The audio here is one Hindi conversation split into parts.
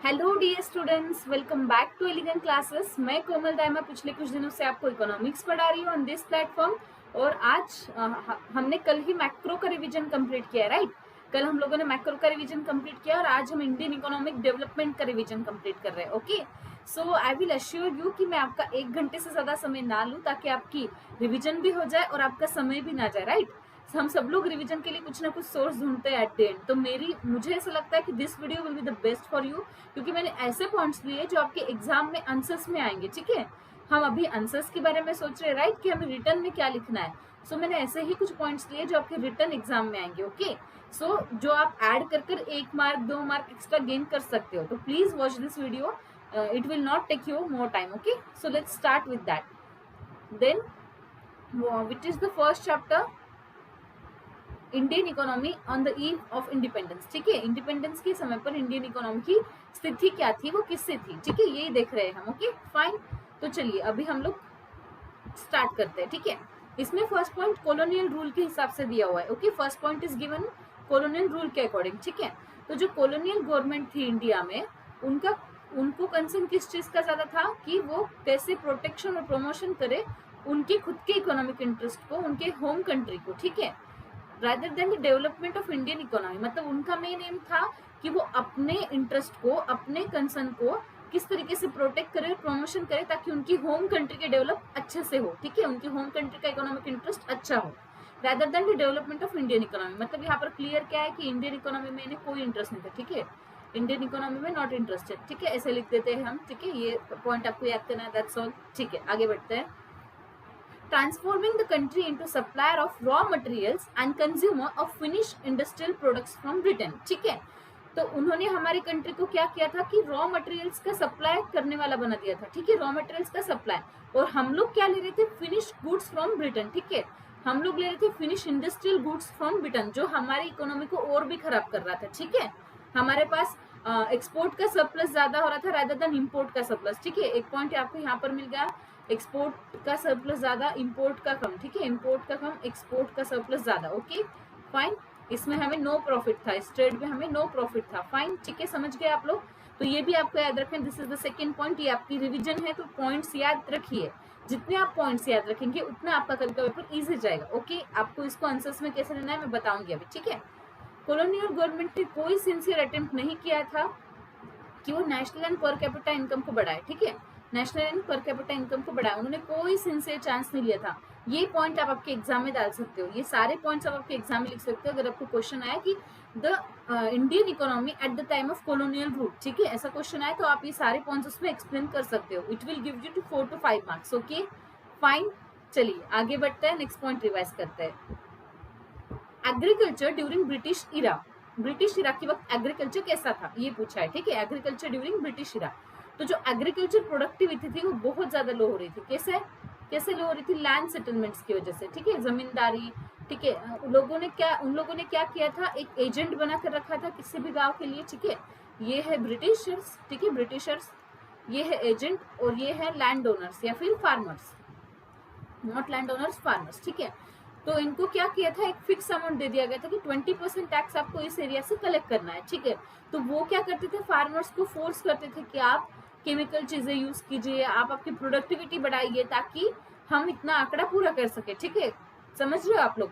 Hello dear students, welcome back to Elegant Classes. मैं कोमल दायमा पिछले कुछ दिनों से आपको इकोनॉमिक्स पढ़ा रही हूँ ऑन दिस प्लेटफॉर्म। और आज हमने कल ही मैक्रो का रिवीजन कंप्लीट किया है, राइट। कल हम लोगों ने मैक्रो का रिवीजन कंप्लीट किया और आज हम इंडियन इकोनॉमिक डेवलपमेंट का रिवीजन कंप्लीट कर रहे हैं। Okay, so I will assure you कि मैं आपका 1 घंटे से ज्यादा समय ना लूँ ताकि आपकी रिविजन भी हो जाए और आपका समय भी ना जाए, राइट। हम सब लोग रिवीजन के लिए कुछ ना कुछ सोर्स ढूंढते हैं एट द एंड। तो मुझे ऐसा लगता है कि this video will be the best for you, क्योंकि मैंने ऐसे पॉइंट्स लिए जो आपके एग्जाम में आंसर्स में आएंगे। ठीक है, हम अभी आंसर्स के बारे में सोच रहे हैं, राइट, कि हमें रिटर्न में क्या लिखना है। सो मैंने ऐसे ही कुछ पॉइंट्स लिए जो आपके रिटर्न एग्जाम में आएंगे। ओके, सो जो आप ऐड कर कर 1 मार्क 2 मार्क एक्स्ट्रा गेन कर सकते हो। तो please watch this video, it will not take you more time. Okay, so let's start with that. Then which is the first chapter, Indian economy on the eve of independence. ठीक है, इंडिपेंडेंस के समय पर इंडियन इकोनॉमी की स्थिति क्या थी, वो किससे थी। ठीक है, यही देख रहे हैं हम। ओके फाइन, तो चलिए अभी हम लोग स्टार्ट करते हैं। ठीक है, इसमें फर्स्ट पॉइंट कॉलोनियल रूल के हिसाब से दिया हुआ है। Okay, first point is given colonial rule के अकॉर्डिंग। ठीक है, तो जो कॉलोनियल गवर्नमेंट थी इंडिया में, उनको कंसर्न किस चीज का ज्यादा था कि वो कैसे प्रोटेक्शन और प्रमोशन करे उनके खुद के इकोनॉमिक इंटरेस्ट को, उनके होम कंट्री को। ठीक है, rather than the development of Indian economy, मतलब उनका मेन एम था कि वो अपने इंटरेस्ट को, अपने कंसर्न को किस तरीके से प्रोटेक्ट करे, प्रमोशन करे, ताकि उनकी होम कंट्री के डेवलप अच्छे से हो। ठीक है, उनकी होम कंट्री का इकोनॉमिक इंटरेस्ट अच्छा हो, rather than the development of Indian economy. मतलब यहाँ पर क्लियर क्या है कि इंडियन इकोनॉमी में इन्हें कोई इंटरेस्ट नहीं था। ठीक है, इंडियन इकोनॉमी में नॉट इंटरेस्टेड। ठीक है, ऐसे लिख देते हैं हम। ठीक है, ये पॉइंट आपको याद करना है, दैट्स ऑल। ठीक है, आगे बढ़ते हैं। Transforming the country into supplier of raw materials and consumer of finished industrial products from Britain। ठीक है, तो उन्होंने हमारी कंट्री को क्या किया था कि रॉ मटेरियल्स का सप्लाई करने वाला बना दिया था। ठीक है, रॉ मटेरियल्स का सप्लाई, और हम लोग क्या ले रहे थे, फिनिश्ड गुड्स फ्रॉम ब्रिटेन। ठीक है, हम लोग ले रहे थे finish industrial goods from Britain, जो हमारी इकोनॉमी को और भी खराब कर रहा था। ठीक है, हमारे पास एक्सपोर्ट का सरप्लस ज्यादा हो रहा था रादर देन इम्पोर्ट का सरप्लस। ठीक है, एक पॉइंट आपको यहाँ पर मिल गया, एक्सपोर्ट का सरप्लस ज्यादा, इंपोर्ट का कम। ठीक है, इंपोर्ट का कम, एक्सपोर्ट का सरप्लस ज्यादा। ओके फाइन, इसमें हमें नो प्रॉफिट था, इस ट्रेड में हमें नो प्रॉफिट था। फाइन, ठीक है, समझ गए आप लोग। तो ये भी आपको याद रखें, this is the second point. ये आपकी रिवीजन है, तो पॉइंट्स याद रखिए। जितने आप पॉइंट्स याद रखेंगे उतना आपका कल का पेपर इजी जाएगा। ओके, आपको इसको आंसर्स में कैसे लेना है मैं बताऊंगी अभी। ठीक है, कॉलोनियल गवर्नमेंट ने कोई सिंसियर अटेम्प्ट नहीं किया था कि वो national and per capita income को बढ़ाए। ठीक है, national and per capita income को बढ़ाए, उन्होंने कोई सिंसियर चांस नहीं लिया था। ये पॉइंट आप आपके एग्जाम में डाल सकते हो, ये सारे पॉइंट्स आप आपके एग्जाम में लिख सकते हो। अगर आपको क्वेश्चन आया कि the Indian economy at the time of colonial rule, ठीक है, ऐसा क्वेश्चन आया तो आप ये सारे पॉइंट्स उसमें एक्सप्लेन कर सकते हो। It will give you two 4 to 5 marks. Okay fine, चलिए आगे बढ़ते हैं, नेक्स्ट पॉइंट रिवाइज करते हैं। Agriculture during British era, British era के वक्त एग्रीकल्चर कैसा था ये पूछा है। ठीक है, एग्रीकल्चर ड्यूरिंग ब्रिटिश इरा, तो जो एग्रीकल्चर प्रोडक्टिविटी थी वो बहुत ज्यादा लो हो रही थी। कैसे कैसे लो हो रही थी, लैंड सेटलमेंट्स की वजह से। ठीक है, जमींदारी। ठीक है, उन लोगों ने क्या किया था, एक एजेंट बना कर रखा था किसी भी गांव के लिए। ठीक है, ये है ब्रिटिशर्स। ठीक है, ब्रिटिशर्स, ये है एजेंट, और ये है लैंड ओनर्स या फिर farmers, not land owners, farmers. ठीक है, तो इनको क्या किया था, एक फिक्स अमाउंट दे दिया गया था कि 20% टैक्स आपको इस एरिया से कलेक्ट करना है। ठीक है, तो वो क्या करते थे, फार्मर्स को फोर्स करते थे कि आप केमिकल चीजें यूज कीजिए, आप आपकी प्रोडक्टिविटी बढ़ाइए, ताकि हम इतना आंकड़ा पूरा कर सके। ठीक है, समझ रहे हो आप लोग।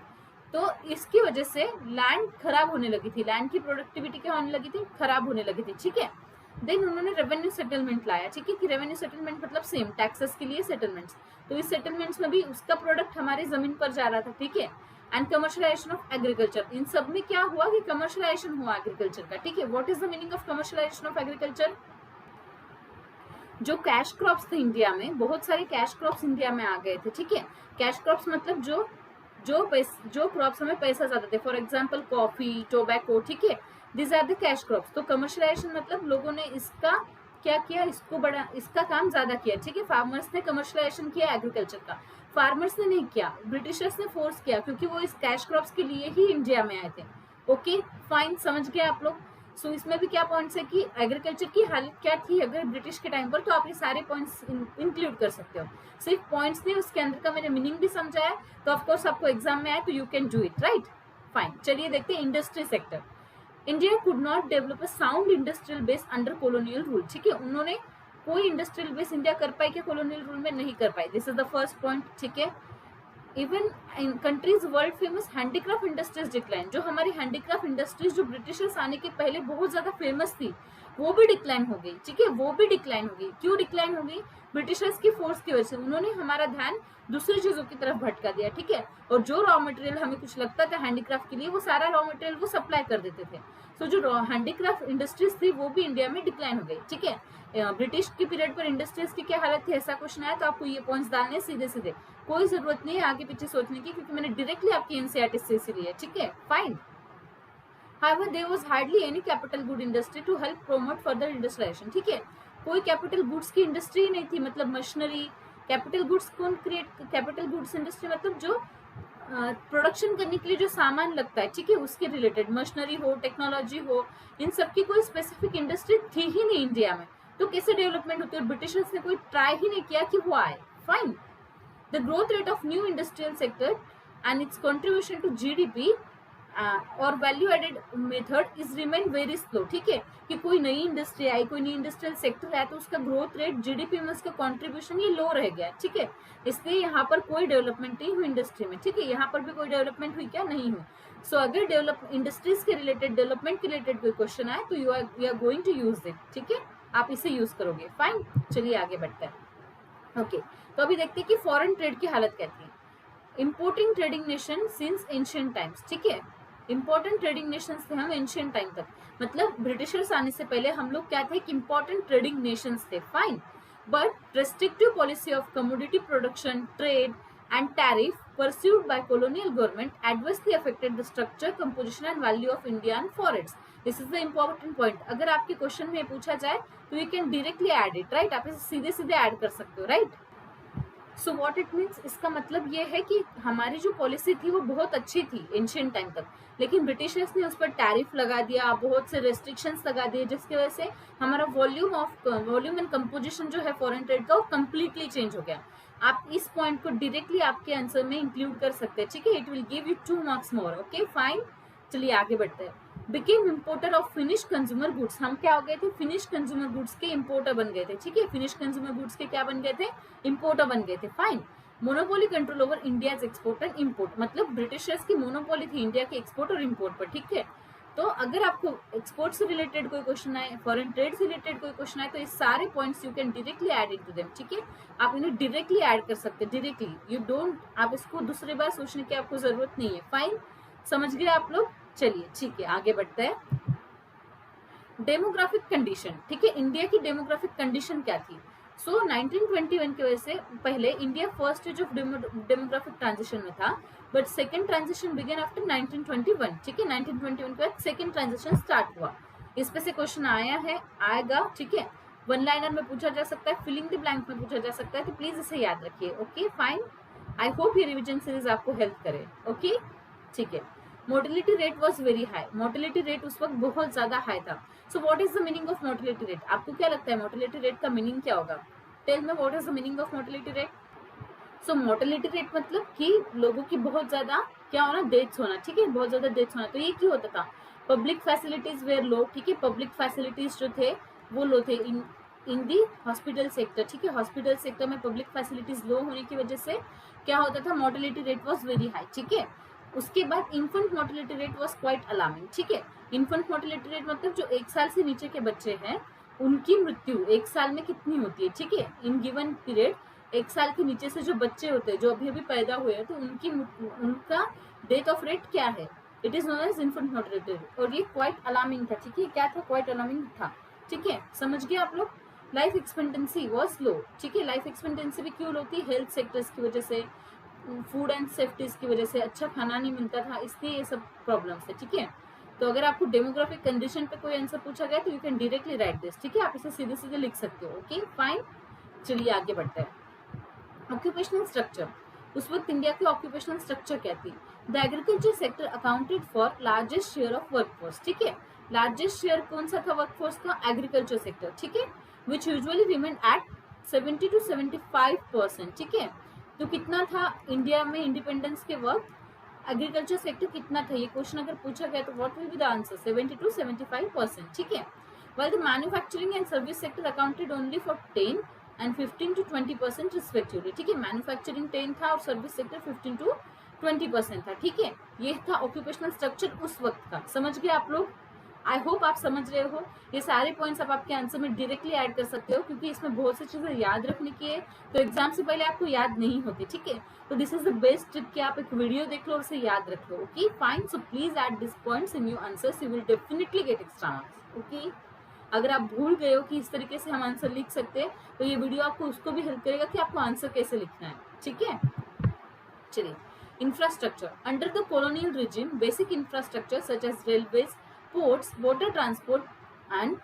तो इसकी वजह से लैंड खराब होने लगी थी, लैंड की प्रोडक्टिविटी क्या होने लगी थी, खराब होने लगी थी। ठीक है, देन उन्होंने रेवेन्यू सेटलमेंट लाया। ठीक है, कि रेवेन्यू सेटलमेंट मतलब सेम टैक्सेस के लिए सेटलमेंट्स, तो इस सेटलमेंट्स में भी उसका प्रोडक्ट हमारी जमीन पर जा रहा था। ठीक है, एंड कमर्शियलाइजेशन ऑफ एग्रीकल्चर, इन सब में क्या हुआ कि कमर्शियलाइजेशन हुआ एग्रीकल्चर का। ठीक है, what is the meaning of commercialisation of agriculture, जो कैश क्रॉप्स थे इंडिया में, बहुत सारे कैश क्रॉप्स इंडिया में आ गए थे। ठीक है, कैश क्रॉप्स मतलब जो क्रॉप्स हमें पैसा ज्यादा थे, फॉर एग्जाम्पल कॉफी, टोबैको। ठीक है, this are the cash crops. तो कमर्शियलाइजेशन मतलब लोगों ने इसका क्या किया, इसको बड़ा, इसका काम ज्यादा किया। ठीक है, फार्मर्स ने कमर्शियलाइजेशन किया एग्रीकल्चर का, फार्मर्स ने नहीं किया, ब्रिटिशर्स ने फोर्स किया, क्योंकि वो इस कैश क्रॉप्स के लिए ही इंडिया में आए थे। ओके फाइन, समझ गए आप लोग। सो इसमें भी क्या पॉइंट्स है कि एग्रीकल्चर की हालत क्या थी अगर ब्रिटिश के टाइम पर, तो आप ये सारे पॉइंट्स इंक्लूड कर सकते हो। सिर्फ पॉइंट्स नहीं, उसके अंदर का मैंने मीनिंग भी समझाया, तो ऑफकोर्स आपको एग्जाम में आए तो you can do it, right. Fine, चलिए देखते हैं industry sector. India could not develop a sound industrial base under colonial rule, ठीक है, उन्होंने कोई इंडस्ट्रियल बेस इंडिया कर पाई क्या कॉलोनियल रूल में? नहीं कर पाई। This is the first point, ठीक है। Even in countries world famous handicraft industries decline, जो हमारी हैंडीक्राफ्ट इंडस्ट्रीज जो ब्रिटिशर्स आने के पहले बहुत ज्यादा फेमस थी, वो भी डिक्लाइन हो गई, ठीक है, वो भी डिक्लाइन हो गई। क्यों डिक्लाइन हो गई? ब्रिटिशर्स की फोर्स की वजह से, उन्होंने हमारा ध्यान दूसरी चीजों की तरफ भटका दिया, ठीक है। और जो रॉ मटेरियल हमें कुछ लगता था हैंडीक्राफ्ट के लिए, वो सारा रॉ मटेरियल वो सप्लाई कर देते थे। सो जो हैंडीक्राफ्ट इंडस्ट्रीज थी वो भी इंडिया में डिक्लाइन हो गई, ठीक है। ब्रिटिश के पीरियड पर इंडस्ट्रीज की क्या हालत थी, ऐसा क्वेश्चन आया तो आपको ये पॉइंट्स डालने सीधे सीधे, कोई जरूरत नहीं है आगे पीछे सोचने की, क्योंकि मैंने डायरेक्टली आपकी एनसीईआरटी से इसी लिए, ठीक है, fine. However, there was hardly any capital good industry to help promote further industrialization, ठीक है, कोई कैपिटल गुड्स की इंडस्ट्री ही नहीं थी, मतलब मशीनरी, कैपिटल गुड्स कौन क्रिएट, कैपिटल गुड्स इंडस्ट्री मतलब जो प्रोडक्शन करने के लिए जो सामान लगता है, ठीक है, उसके रिलेटेड मशीनरी हो, टेक्नोलॉजी हो, इन सब की कोई स्पेसिफिक इंडस्ट्री थी ही नहीं इंडिया में, तो कैसे डेवलपमेंट होती है? ब्रिटिशर्स ने कोई ट्राई ही नहीं किया कि वो आए, fine. The growth rate of new industrial sector and its contribution to GDP और value added method is remain very slow, ठीक है, कि कोई नई इंडस्ट्री आई, कोई नई इंडस्ट्रियल सेक्टर आया, तो उसका ग्रोथ रेट जीडीपी में उसका कंट्रीब्यूशन ये लो रह गया, ठीक है, इसलिए यहाँ पर कोई डेवलपमेंट नहीं हुई इंडस्ट्री में, ठीक है, यहाँ पर भी कोई डेवलपमेंट हुई क्या? नहीं हुई। सो अगर डेवलप इंडस्ट्रीज के रिलेटेड, डेवलपमेंट के रिलेटेड कोई क्वेश्चन आए तो you are going to use it, ठीक है, आप इसे यूज करोगे, फाइन। चलिए आगे बढ़ते हैं। ओके, तो अभी देखते हैं कि फॉरेन ट्रेड की हालत कहती है। Importing trading nation since ancient times, ठीक है, इंपॉर्टेंट ट्रेडिंग नेशंस थे हम एंशिएंट टाइम तक, मतलब ब्रिटिशर्स आने से पहले हम लोग क्या थे कि इंपॉर्टेंट ट्रेडिंग नेशंस थे, fine. But restrictive policy of commodity production, trade and tariff pursued by colonial government adversely affected the structure, composition and value of Indian forests. This is the important point. अगर आपके क्वेश्चन में पूछा जाए तो you can directly add it, right? आप इसे सीधे सीधे ऐड कर सकते हो, right? So what it means, इसका मतलब ये है कि हमारी जो पॉलिसी थी वो बहुत अच्छी थी एंशिएंट टाइम तक, लेकिन ब्रिटिशर्स ने उस पर टैरिफ लगा दिया, बहुत से रेस्ट्रिक्शंस लगा दिए, जिसकी वजह से हमारा वॉल्यूम एंड कंपोजिशन जो है फॉरेन ट्रेड का, वो कम्प्लीटली चेंज हो गया। आप इस पॉइंट को डायरेक्टली आपके आंसर में इंक्लूड कर सकते हैं, ठीक है, it will give you 2 marks more, okay, fine. चलिए आगे बढ़ते हैं। Became importer of finish consumer goods, हम क्या हो गए थे? फिनिश कंज्यूमर गुड्स के इम्पोर्टर बन गए थे, ठीक है, फिनिश कंज्यूमर गुड्स के क्या बन गए थे? इम्पोर्टर बन गए थे, fine. Monopoly control over India's export and import, मतलब ब्रिटिशर्स की मोनोपोली थी इंडिया के एक्सपोर्ट और इम्पोर्ट पर, ठीक है। तो अगर आपको एक्सपोर्ट से रिलेटेड कोई क्वेश्चन आए, फॉरेन ट्रेड से रिलेटेड कोई क्वेश्चन आए, तो ये सारे points you can directly add into them, ठीक है, आप इन्हें डायरेक्टली ऐड कर सकते हैं, डायरेक्टली, यू डोंट, आप इसको दूसरी बार सोचने की आपको जरूरत नहीं है, फाइन, समझ गए आप लोग? चलिए ठीक है, आगे बढ़ते हैं। डेमोग्राफिक कंडीशन, ठीक है, इंडिया की डेमोग्राफिक कंडीशन क्या थी? सो 1921 की वजह से पहले India first stage of demographic transition में था, but second transition began after 1921, ठीक है, 1921 के बाद सेकेंड ट्रांजिशन स्टार्ट हुआ। इस पे से क्वेश्चन आएगा, ठीक है, वन लाइनर में पूछा जा सकता है, फिलिंग द ब्लैंक में पूछा जा सकता है, तो प्लीज इसे याद रखिए, ओके, फाइन। आई होप ये रिविजन सीरीज आपको हेल्प करे, ओके, ठीक है। Mortality rate was very high, mortality rate उस वक्त बहुत ज्यादा हाई था। सो what is the meaning of mortality rate? आपको क्या लगता है मोर्टेलिटी रेट का मीनिंग क्या होगा? Tell me what is the meaning of mortality rate? So mortality rate मतलब कि लोगों की बहुत ज्यादा क्या होना, डेथ्स होना, ठीक है, बहुत ज्यादा डेथ्स होना। तो ये क्यों होता था? पब्लिक फैसिलिटीज वेयर लो, ठीक है, पब्लिक फैसिलिटीज जो थे वो लो थे इन दी हॉस्पिटल सेक्टर, ठीक है, हॉस्पिटल सेक्टर में पब्लिक फैसिलिटीज लो होने की वजह से क्या होता था, mortality rate was very high, ठीक है। उसके बाद infant mortality rate was quite alarming, ठीक है। इन्फेंट मोर्टेलिटी रेट मतलब जो 1 साल से नीचे के बच्चे हैं उनकी मृत्यु 1 साल में कितनी होती है, ठीक है, इन गिवन पीरियड 1 साल के नीचे से जो बच्चे होते हैं, जो अभी अभी पैदा हुए हैं, तो उनका डेथ ऑफ रेट क्या है? It is known as infant mortality rate, और ये क्वाइट अलार्मिंग था, ठीक है, क्या था? क्वाइट अलार्मिंग था, ठीक है, समझ गए आप लोग। लाइफ एक्सपेक्टेंसी वॉज लो, ठीक है, लाइफ एक्सपेक्टेंसी भी क्यों लो थी? हेल्थ सेक्टर्स की वजह से, फूड एंड सेफ्टीज की वजह से, अच्छा खाना नहीं मिलता था, इसलिए ये सब प्रॉब्लम्स है, ठीक है। तो अगर आपको डेमोग्राफिक कंडीशन पे कोई आंसर पूछा गया तो you can directly right this, ठीक है, आप इसे सीधे सीधे लिख सकते हो, ओके, फाइन। चलिए आगे बढ़ते हैं। ऑक्यूपेशनल स्ट्रक्चर, उस वक्त इंडिया की ऑक्यूपेशनल स्ट्रक्चर क्या थी? The agriculture sector accounted for largest share of workforce, ठीक है, लार्जेस्ट शेयर कौन सा था वर्कफोर्स का? एग्रीकल्चर सेक्टर, ठीक है, विच यूजुअली रिमेन एट 70 to 75%, ठीक है। तो कितना था इंडिया में इंडिपेंडेंस के वक्त? एग्रीकल्चर सेक्टर कितना था, ये क्वेश्चन अगर पूछा गया तो what will be the answer, 70 to 75%, ठीक है। while the manufacturing and service sector accounted only for 10 and 15 to 20% respectively, ठीक है। मैन्युफैक्चरिंग 10 था और सर्विस सेक्टर 15 to 20% था, ठीक है। ये था ऑक्यूपेशनल स्ट्रक्चर उस वक्त का, समझ गए आप लोग। आई होप आप समझ रहे हो। ये सारे पॉइंट्स आप आपके आंसर में डायरेक्टली ऐड कर सकते हो, क्योंकि इसमें बहुत सी चीजें याद रखने की है, तो एग्जाम से पहले आपको याद नहीं होती, ठीक है। तो this is the best trick कि आप एक वीडियो देख लो और उसे याद रख लो, okay fine. So please add this points in your answers, you will definitely get extra marks, okay. अगर आप भूल गए हो कि इस तरीके से हम आंसर लिख सकते हैं, तो ये वीडियो आपको उसको भी हेल्प करेगा कि आपको आंसर कैसे लिखना है, ठीक है। चलिए, infrastructure under the colonial regime, basic infrastructure such as railways, ports, water transport and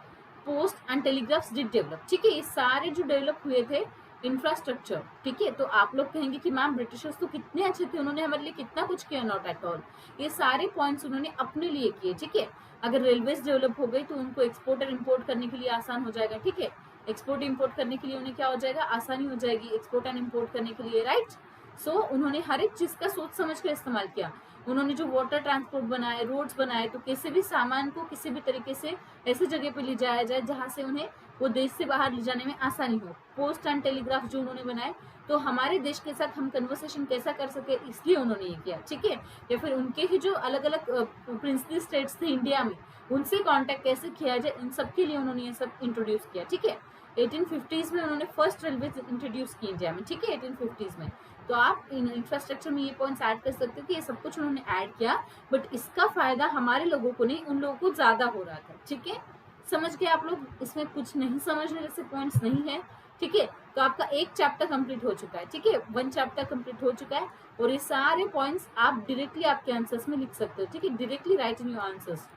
post and telegraphs did develop, ठीक है। ये सारे जो डेवलप हुए थे इंफ्रास्ट्रक्चर, ठीक है। तो आप लोग कहेंगे कि मैम ब्रिटिशर्स तो कितने अच्छे थे, उन्होंने हमारे लिए कितना कुछ किया, नॉट एट ऑल। ये सारे पॉइंट्स उन्होंने अपने लिए किए, ठीक है। अगर रेलवेज डेवलप हो गई तो उनको एक्सपोर्ट और इम्पोर्ट करने के लिए आसान हो जाएगा, ठीक है। एक्सपोर्ट इम्पोर्ट करने के लिए उन्हें क्या हो जाएगा, आसानी हो जाएगी एक्सपोर्ट एंड इम्पोर्ट करने के लिए, राइट। सो उन्होंने हर एक चीज का सोच समझ कर इस्तेमाल किया। उन्होंने जो वाटर ट्रांसपोर्ट बनाए, रोड्स बनाए, तो किसी भी सामान को किसी भी तरीके से ऐसी जगह पे ले जाया जाए जहां से उन्हें वो देश से बाहर ले जाने में आसानी हो। पोस्ट एंड टेलीग्राफ जो उन्होंने बनाए, तो हमारे देश के साथ हम कन्वर्सेशन कैसा कर सके, इसलिए उन्होंने ये किया, ठीक है। या फिर उनके ही जो अलग अलग प्रिंसली स्टेट्स थे इंडिया में, उनसे कांटेक्ट कैसे किया जाए, इन सब के लिए उन्होंने ये सब इंट्रोड्यूस किया, ठीक है। 1850s में उन्होंने फर्स्ट रेलवे इंट्रोड्यूस की इंडिया में, ठीक है, 1850s में। तो आप इंफ्रास्ट्रक्चर में ये पॉइंट्स ऐड कर सकते हो कि ये सब कुछ उन्होंने ऐड किया, बट इसका फायदा हमारे लोगों को नहीं, उन लोगों को ज्यादा हो रहा था, ठीक है। समझ गए आप लोग, इसमें कुछ नहीं समझने जैसे पॉइंट्स नहीं है, ठीक है। तो आपका एक चैप्टर कंप्लीट हो चुका है, ठीक है, 1 चैप्टर कंप्लीट हो चुका है, और ये सारे पॉइंट्स आप डायरेक्टली आपके आंसर्स में लिख सकते हो, ठीक है। Directly right in your answers,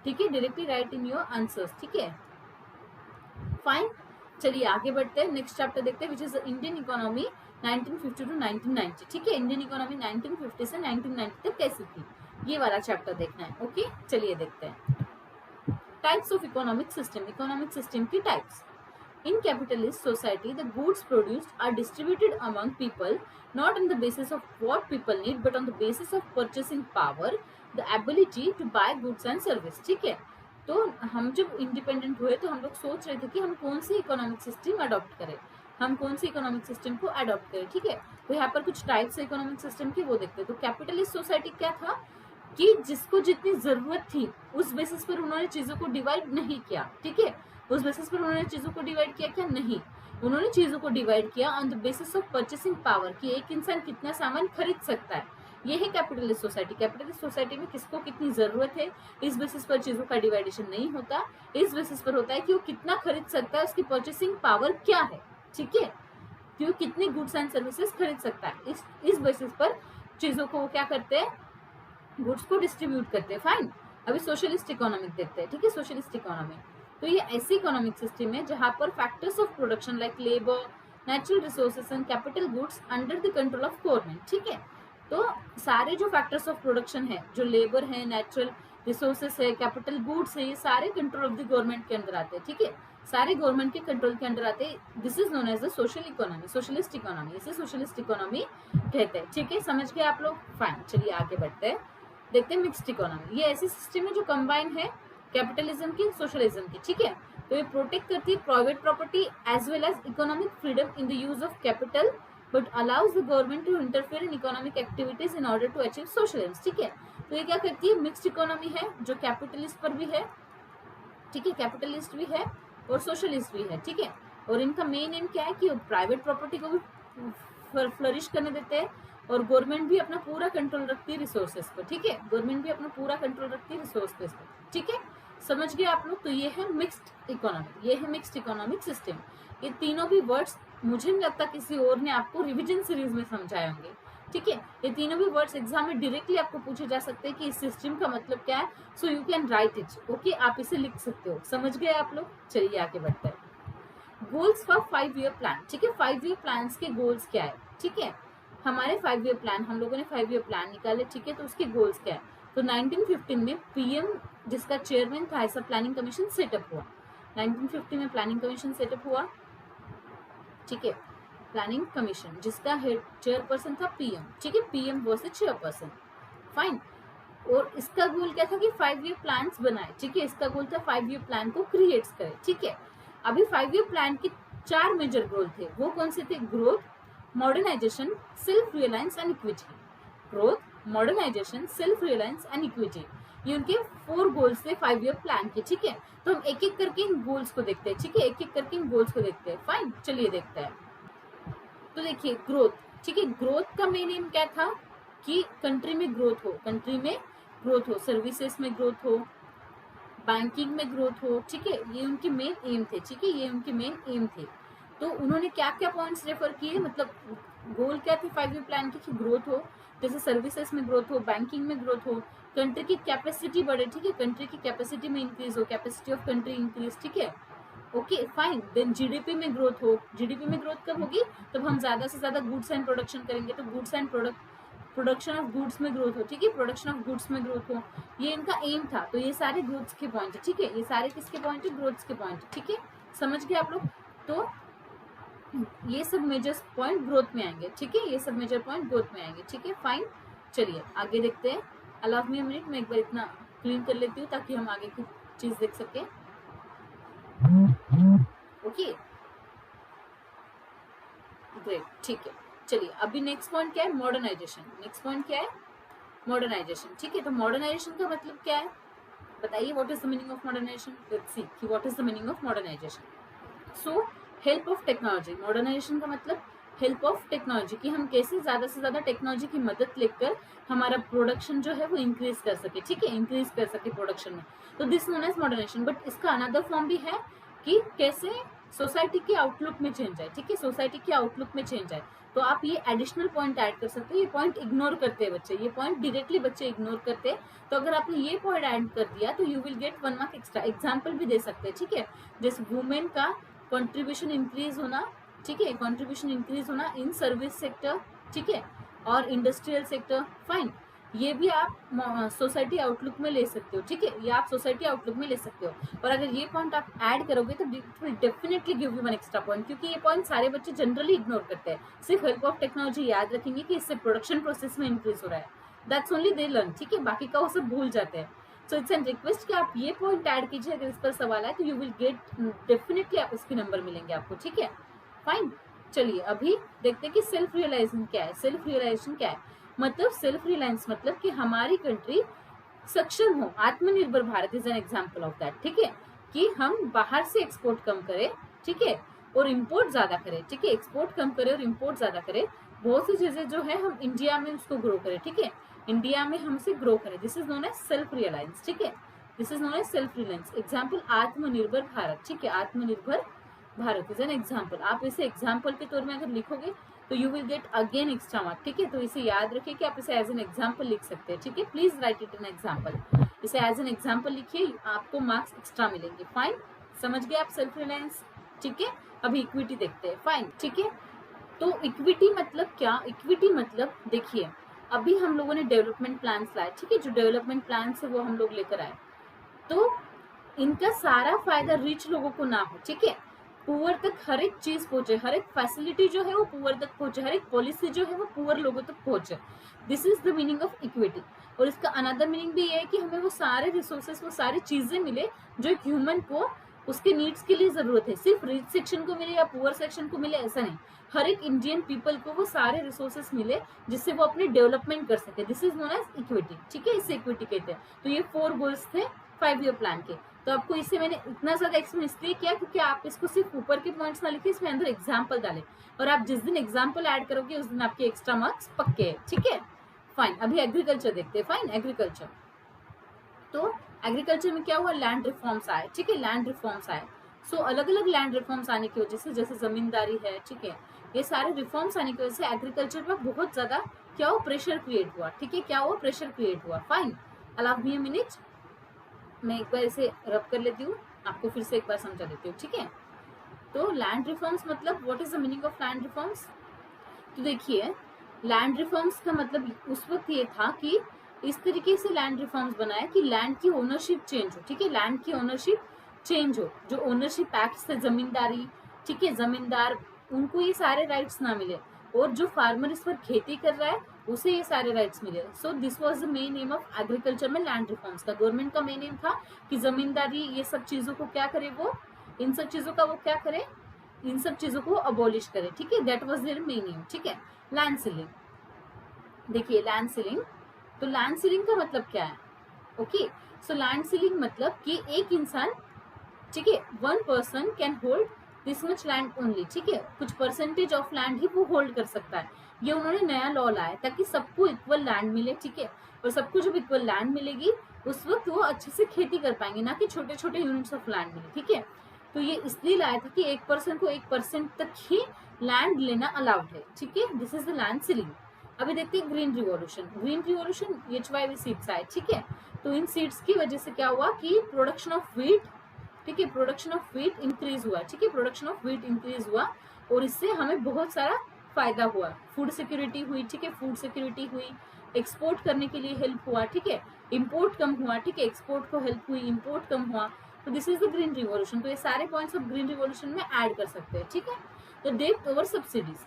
ठीक है, directly right in your answers, ठीक है, फाइन। चलिए आगे बढ़ते हैं, नेक्स्ट चैप्टर देखते हैं, which is Indian economy 1950 to 1990, ठीक है। इंडियन इकोनॉमी 1950 से 1990 तक कैसी थी, ये वाला चैप्टर देखना है, ओके। चलिए देखते हैं। Types of economic system, economic system की types. In capitalist society, the goods produced are distributed among people not on the basis of what people need, but on the basis of purchasing power, the ability to buy goods and service, ठीक है। तो हम जब इंडिपेंडेंट हुए तो हम लोग सोच रहे थे कि हम कौन सी इकोनॉमिक सिस्टम अडॉप्ट करें, हम कौन सी इकोनॉमिक सिस्टम को अडॉप्ट करें, ठीक है। तो यहाँ पर कुछ टाइप्स है इकोनॉमिक सिस्टम की, वो देखते हैं। तो कैपिटलिस्ट सोसाइटी क्या था कि जिसको जितनी जरूरत थी उस बेसिस पर उन्होंने चीजों को डिवाइड नहीं किया, ठीक है। उस बेसिस पर उन्होंने चीजों को डिवाइड किया क्या, नहीं। उन्होंने चीजों को डिवाइड किया on the basis of purchasing power, कि एक इंसान कितना सामान खरीद सकता है, ये है कैपिटलिस्ट सोसाइटी। कैपिटलिस्ट सोसाइटी में किसको कितनी जरूरत है, इस बेसिस पर चीजों का डिवाइडेशन नहीं होता, इस बेसिस पर होता है कि वो कितना खरीद सकता है, उसकी परचेसिंग पावर क्या है, ठीक है, कि वो कितनी गुड्स एंड सर्विसेज खरीद सकता है। इस बेसिस पर चीजों को वो क्या करते हैं, गुड्स को डिस्ट्रीब्यूट करते हैं, फाइन। अभी सोशलिस्ट इकोनॉमिक देखते हैं, ठीक है। सोशलिस्ट इकोनॉमी, तो ये ऐसी इकोनॉमिक सिस्टम है जहां पर factors of production like labour, natural resources and capital goods under the control of government, ठीक है। तो सारे जो फैक्टर्स ऑफ प्रोडक्शन है, जो लेबर है, नेचुरल रिसोर्सेस है, कैपिटल गुड्स है, ये सारे कंट्रोल ऑफ द गवर्नमेंट के अंदर आते हैं, ठीक है। सारे गवर्नमेंट के कंट्रोल के अंदर आते हैं। This is known as the social economy, socialist economy, इसे सोशलिस्ट इकोनॉमी कहते हैं, ठीक है। समझ गए आप लोग, फाइन। चलिए आगे बढ़ते हैं, देखते हैं मिक्स्ड इकोनॉमी। ये ऐसी सिस्टम है जो कंबाइन है कैपिटलिज्म की, सोशलिज्म की, ठीक है। तो ये प्रोटेक्ट करती है private property as well as economic freedom in the use of capital, but allows the government to interfere in economic activities in order to achieve socialism, ठीक है। तो ये क्या करती है, मिक्स्ड इकोनॉमी है जो कैपिटलिस्ट पर भी है, ठीक है, कैपिटलिस्ट भी है और सोशलिस्ट भी है, ठीक है। और इनका मेन एम क्या है कि प्राइवेट प्रॉपर्टी को भी फ्लरिश करने देते हैं, और गवर्नमेंट भी अपना पूरा कंट्रोल रखती है रिसोर्सेज पर, ठीक है। गवर्नमेंट भी अपना पूरा कंट्रोल रखती है रिसोर्सेज पर, ठीक है। समझ गए आप लोग, तो ये है मिक्स्ड इकोनॉमी, ये है मिक्स्ड इकोनॉमिक सिस्टम। ये तीनों भी वर्ड्स मुझे नहीं लगता किसी और ने आपको रिवीजन सीरीज में समझाए होंगे, ठीक है। ये तीनों भी वर्ड्स एग्जाम में डायरेक्टली आपको पूछे जा सकते हैं कि इस सिस्टम का मतलब क्या है, so you can write it, okay, आप इसे लिख सकते हो। समझ गए आप लोग, चलिए आगे बढ़ते हैं। गोल्स फॉर 5 ईयर प्लान, ठीक है। 5 ईयर प्लान के गोल्स क्या है, ठीक है। हमारे 5 ईयर प्लान, हम लोगों ने 5 ईयर प्लान निकाले, ठीक है। तो उसके गोल्स क्या है, तो 1915 में पीएम जिसका चेयरमैन था, ऐसा प्लानिंग कमीशन सेटअप हुआ। 1950 में प्लानिंग कमीशन सेटअप हुआ, ठीक है। प्लानिंग कमीशन जिसका हेड चेयरपर्सन था पीएम, ठीक है, PM was the chairperson. Fine. और इसका गोल क्या था कि 5 ईयर प्लान्स बनाए, ठीक है, इसका गोल था 5 ईयर प्लान को क्रिएट करे, ठीक है। अभी 5 ईयर प्लान के 4 मेजर गोल थे, वो कौन से थे? Growth, modernisation, self reliance and equity. Growth, modernisation, self reliance and equity, ये उनके 4 गोल्स थे 5 ईयर प्लान के, ठीक है। तो हम एक एक करके इन गोल्स को देखते हैं, ठीक है, एक एक करके इन गोल्स को देखते हैं। फाइन, चलिए देखते हैं। तो देखिए ग्रोथ, ठीक है, ग्रोथ का मेन एम क्या था कि कंट्री में ग्रोथ हो, कंट्री में ग्रोथ हो, सर्विसेज में ग्रोथ हो, बैंकिंग में ग्रोथ हो, ठीक है, ये उनके मेन एम थे, ठीक है, ये उनके मेन एम थे। तो उन्होंने क्या क्या पॉइंट्स रेफर किए, मतलब गोल क्या थे 5 ईयर प्लान की कि ग्रोथ हो, जैसे सर्विसेज में ग्रोथ हो, बैंकिंग में ग्रोथ हो, कंट्री की कैपेसिटी बढ़े, ठीक है, कंट्री की कैपेसिटी में इंक्रीज हो, कैपेसिटी ऑफ कंट्री इंक्रीज, ठीक है, ओके फाइन। देन जीडीपी में ग्रोथ हो, जीडीपी में ग्रोथ कब होगी? तब हम ज्यादा से ज्यादा गुड्स एंड प्रोडक्शन करेंगे, तो goods and production of goods में ग्रोथ हो, ठीक है, प्रोडक्शन ऑफ गुड्स में ग्रोथ हो, ये इनका एम था। तो ये सारे ग्रोथ्स के पॉइंट है, ठीक है, ये सारे किसके पॉइंट है? ग्रोथ्स के पॉइंट, ठीक है, समझ गए आप लोग? तो ये सब मेजर पॉइंट ग्रोथ में आएंगे, ठीक है, ये सब मेजर पॉइंट ग्रोथ में आएंगे, ठीक है, फाइन। चलिए आगे देखते हैं। अलाउ मी अ मिनट, मैं एक बार इतना क्लीन कर लेती हूँ ताकि हम आगे की चीज देख सके। ओके ग्रेट, ठीक है। चलिए अभी नेक्स्ट पॉइंट क्या है? मॉडर्नाइजेशन। नेक्स्ट पॉइंट क्या है? मॉडर्नाइजेशन, ठीक है। तो मॉडर्नाइजेशन का मतलब क्या है? बताइए, what is the meaning of modernization? Let's see कि what is the meaning of modernization. So help of technology, modernization का मतलब हेल्प ऑफ टेक्नोलॉजी, कि हम कैसे ज्यादा से ज्यादा टेक्नोलॉजी की मदद लेकर हमारा प्रोडक्शन जो है वो इंक्रीज कर सके, ठीक है, इंक्रीज कर सके प्रोडक्शन में। तो this known as modernisation. But इसका अनदर फॉर्म भी है कि कैसे सोसाइटी के आउटलुक में चेंज आए, ठीक है, सोसाइटी के आउटलुक में चेंज आए। तो आप ये एडिशनल पॉइंट ऐड कर सकते हो। ये पॉइंट इग्नोर करते हैं बच्चे, ये पॉइंट डायरेक्टली बच्चे इग्नोर करते हैं। तो अगर आपने ये पॉइंट ऐड कर दिया तो you will get 1 mark extra. Example भी दे सकते हैं, ठीक है, जैसे वुमेन का कंट्रीब्यूशन इंक्रीज होना, ठीक है, कंट्रीब्यूशन इंक्रीज होना इन सर्विस सेक्टर, ठीक है, और इंडस्ट्रियल सेक्टर, फाइन। ये भी आप सोसाइटी आउटलुक में ले सकते हो, ठीक है, ये आप सोसाइटी आउटलुक में ले सकते हो। और अगर ये पॉइंट आप ऐड करोगे तो definitely give you 1 extra point, क्योंकि ये पॉइंट सारे बच्चे जनरली इग्नोर करते हैं। सिर्फ हेल्प ऑफ टेक्नोलॉजी याद रखेंगे कि इससे प्रोडक्शन प्रोसेस में इंक्रीज हो रहा है, दैट्स ओनली दे लर्न, ठीक है, बाकी का वो सब भूल जाते हैं। सो इट्स एन रिक्वेस्ट कि आप ये पॉइंट ऐड कीजिए। अगर इस पर सवाल है तो यू विल गेट डेफिनेटली, आप उसके नंबर मिलेंगे आपको, ठीक है, फाइन। चलिए अभी देखते हैं कि सेल्फ रियलाइजेशन क्या है। सेल्फ रियलाइजेशन क्या है? मतलब सेल्फ रिलायंस मतलब कि हमारी कंट्री सक्षम हो, आत्मनिर्भर Bharat is an example of that, ठीक है, कि हम बाहर से एक्सपोर्ट कम करें, ठीक है, और इम्पोर्ट ज्यादा करें, ठीक है, एक्सपोर्ट कम करें और इम्पोर्ट ज्यादा करें। बहुत सी चीजें जो है हम इंडिया में उसको ग्रो करें, ठीक है, इंडिया में हमसे ग्रो करें। This is known as self reliance, ठीक है, this is known as self reliance. Example Atmanirbhar Bharat, ठीक है, आत्मनिर्भर भारत इज एन एग्जाम्पल। आप इसे एग्जाम्पल के तौर में अगर लिखोगे तो you will get again extra mark, ठीक है। तो इसे याद रखिए कि आप इसे एज एन एग्जाम्पल लिख सकते हैं, ठीक है, please right it an example. इसे एज एन एग्जाम्पल लिखिए, आपको मार्क्स एक्स्ट्रा मिलेंगे, फाइन। समझ गए आप सेल्फ रिलायंस, ठीक है। अभी इक्विटी देखते हैं, फाइन, ठीक है। तो इक्विटी मतलब क्या? इक्विटी मतलब देखिए, अभी हम लोगों ने डेवलपमेंट प्लान्स लाए, ठीक है, जो डेवलपमेंट प्लान है वो हम लोग लेकर आए, तो इनका सारा फायदा रिच लोगों को ना हो, ठीक है, पुअर तक हर एक चीज पहुंचे, हर एक फैसिलिटी जो है वो पुअर तक पहुंचे, हर एक पॉलिसी जो है वो पुअर लोगों तक पहुंचे। This is the meaning of equity. और इसका अनदर मीनिंग भी ये है कि हमें वो सारे रिसोर्सेस, वो सारी चीजें मिले जो एक ह्यूमन को उसके नीड्स के लिए जरूरत है। सिर्फ रिच सेक्शन को मिले या पुअर सेक्शन को मिले ऐसा नहीं, हर एक इंडियन पीपल को वो सारे रिसोर्सेस मिले जिससे वो अपनी डेवलपमेंट कर सके। This is known as equity, ठीक है, इसे इक्विटी कहते हैं। तो ये 4 गोल्स थे 5 ईयर प्लान के। तो आपको इससे मैंने इतना ज्यादा एक्सप्लेन इसलिए किया क्योंकि आप इसको सिर्फ ऊपर के पॉइंट्स ना लिखे, इसमें अंदर एग्जाम्पल डालें, और आप जिस दिन एग्जाम्पल ऐड करोगे उस दिन आपके एक्स्ट्रा मार्क्स पक्के है, ठीक है, फाइन। अभी एग्रीकल्चर देखते हैं, फाइन, एग्रीकल्चर। तो एग्रीकल्चर में क्या हुआ? लैंड रिफॉर्म्स आए, ठीक है, लैंड रिफॉर्म्स आए। सो अलग अलग लैंड रिफॉर्म्स आने की वजह से, जैसे जमींदारी है, ठीक है, ये सारे रिफॉर्म्स आने की वजह से एग्रीकल्चर पर बहुत ज्यादा क्या हुआ? प्रेशर क्रिएट हुआ, ठीक है, क्या हुआ? प्रेशर क्रिएट हुआ, fine. Allow me a minute, मैं एक बार इसे रब कर लेती हूँ, आपको फिर से एक बार समझा देती हूँ, ठीक है। तो लैंड रिफॉर्म्स मतलब what is the meaning of land reforms? तो देखिए, लैंड रिफॉर्म्स का मतलब उस वक्त ये था कि इस तरीके से लैंड रिफॉर्म्स बनाए कि लैंड की ओनरशिप चेंज हो, ठीक है, लैंड की ओनरशिप चेंज हो। जो ओनरशिप एक्ट से जमींदारी, ठीक है, जमींदार उनको ये सारे राइट्स ना मिले, और जो फार्मर इस पर खेती कर रहा है उसे ये सारे राइट्स मिले। So this was the main M of agriculture में लैंड रिफॉर्म्स का। गवर्नमेंट का मेन एम था कि जमींदारी ये सब चीजों को क्या करे, वो इन सब चीजों का वो क्या करे, इन सब चीजों को अबॉलिश करे, ठीक है। That was their main aim, ठीक है। लैंड सीलिंग, देखिए लैंड सीलिंग, तो लैंड सीलिंग का मतलब क्या है, ओके। सो लैंड सीलिंग मतलब कि एक इंसान, ठीक है, one person can hold this much land only, ठीक है, कुछ परसेंटेज ऑफ लैंड ही वो होल्ड कर सकता है। ये उन्होंने नया लॉ लाया ताकि सबको इक्वल लैंड मिले, ठीक है। और सबको जब इक्वल लैंड मिलेगी उस वक्त वो अच्छे से खेती कर पाएंगे, ना कि छोटे छोटे यूनिट्स ऑफ लैंड मिले, ठीक है। तो ये इसलिए लाया था कि एक पर्सन को 1% तक ही लैंड लेना अलाउड है, ठीक है। This is the land ceiling. अभी देखते हैं green revolution. Green revolution HYV seeds आए, ठीक है। तो इन सीड्स की वजह से क्या हुआ कि प्रोडक्शन ऑफ व्हीट, ठीक है, प्रोडक्शन ऑफ व्हीट इंक्रीज हुआ, ठीक है, प्रोडक्शन ऑफ व्हीट इंक्रीज हुआ और इससे हमें बहुत सारा फायदा हुआ। फूड सिक्योरिटी हुई, ठीक है, फूड सिक्योरिटी हुई, एक्सपोर्ट करने के लिए हेल्प हुआ, ठीक है, इम्पोर्ट कम हुआ, ठीक है, एक्सपोर्ट को हेल्प हुई, इम्पोर्ट कम हुआ। तो this is the green revolution. तो ये सारे पॉइंट्स ऑफ ग्रीन रिवॉल्यूशन में ऐड कर सकते हैं, ठीक है। तो डेब्ट ओवर सब्सिडीज,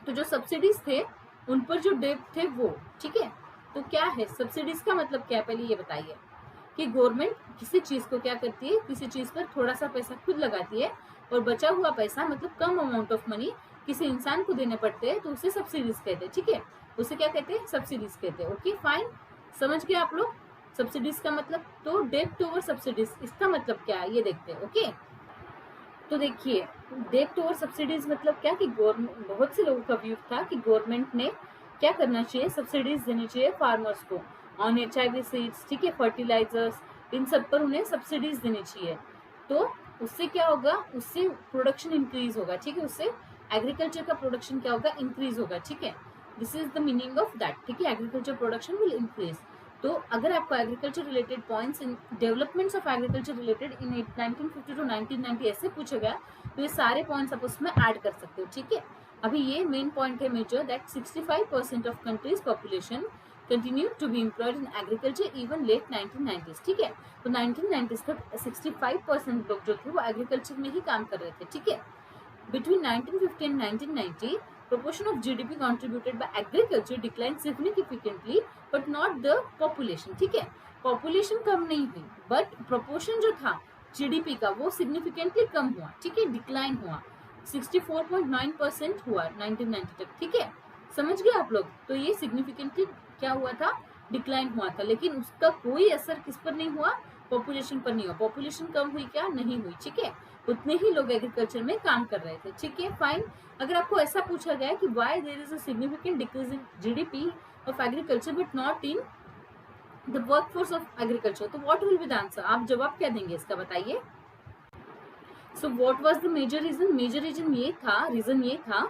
तो जो सब्सिडीज थे उन पर जो डेब्ट थे वो, ठीक है। तो क्या है सब्सिडीज का मतलब क्या है, पहले ये बताइए कि गवर्नमेंट किसी चीज को क्या करती है, किसी चीज पर थोड़ा सा पैसा खुद लगाती है और बचा हुआ पैसा मतलब कम अमाउंट ऑफ मनी किसी इंसान को देने पड़ते हैं, तो उसे सब्सिडीज कहते हैं, ठीक है। उसे क्या कहते हैं, सब्सिडीज कहते हैं। ओके फाइन, समझ गए आप लोग सब्सिडीज का मतलब। तो डेब्ट ओवर सब्सिडीज, इसका मतलब क्या है ये देखते हैं, ओके। तो देखिए डेब्ट ओवर सब्सिडीज मतलब क्या कि गवर्नमेंट, बहुत से लोगों का व्यू था कि गवर्नमेंट ने क्या करना चाहिए, सब्सिडीज देनी चाहिए फार्मर्स को ऑन HIV सीड्स, ठीक है, फर्टिलाइजर्स, इन सब पर उन्हें सब्सिडीज देनी चाहिए। तो उससे क्या होगा, उससे प्रोडक्शन इंक्रीज होगा, ठीक है, उससे एग्रीकल्चर का प्रोडक्शन क्या होगा, इंक्रीज होगा, ठीक है। This is the meaning of that, ठीक है, एग्रीकल्चर प्रोडक्शन विल इंक्रीज। तो अगर आपको agriculture related points in developments of agriculture related in 1950 to 1990 ऐसे पूछे गया, तो ये सारे पॉइंट्स आप उसमें ऐड कर सकते हो, ठीक है। अभी ये मेन पॉइंट है major, that 65% of country's population continue to be employed in agriculture even late 1990s, ठीक है। तो 1990s तक 65% लोग जो थे वो एग्रीकल्चर में ही काम कर रहे थे, ठीक है। Between 1950 and 1990, proportion of GDP contributed by agriculture declined significantly, but not the population, ठीक है। population कम नहीं हुई, but proportion जो था GDP का वो significantly कम हुआ, ठीक है, decline हुआ, 64.9% हुआ 1990 तक, ठीक है। समझ गए आप लोग। तो ये significantly क्या हुआ था, डिक्लाइन हुआ था, लेकिन उसका कोई असर किस पर नहीं हुआ, पॉपुलेशन पर नहीं हुआ। पॉपुलेशन कम हुई क्या, नहीं हुई, ठीक है, उतने ही लोग एग्रीकल्चर में काम कर रहे थे, ठीक है फाइन। अगर आपको ऐसा पूछा गया कि why there is a significant decrease in GDP of agriculture but not in the workforce of agriculture, तो what will be the answer, आप जवाब क्या देंगे इसका बताइए। So what was the major reason, major reason ये था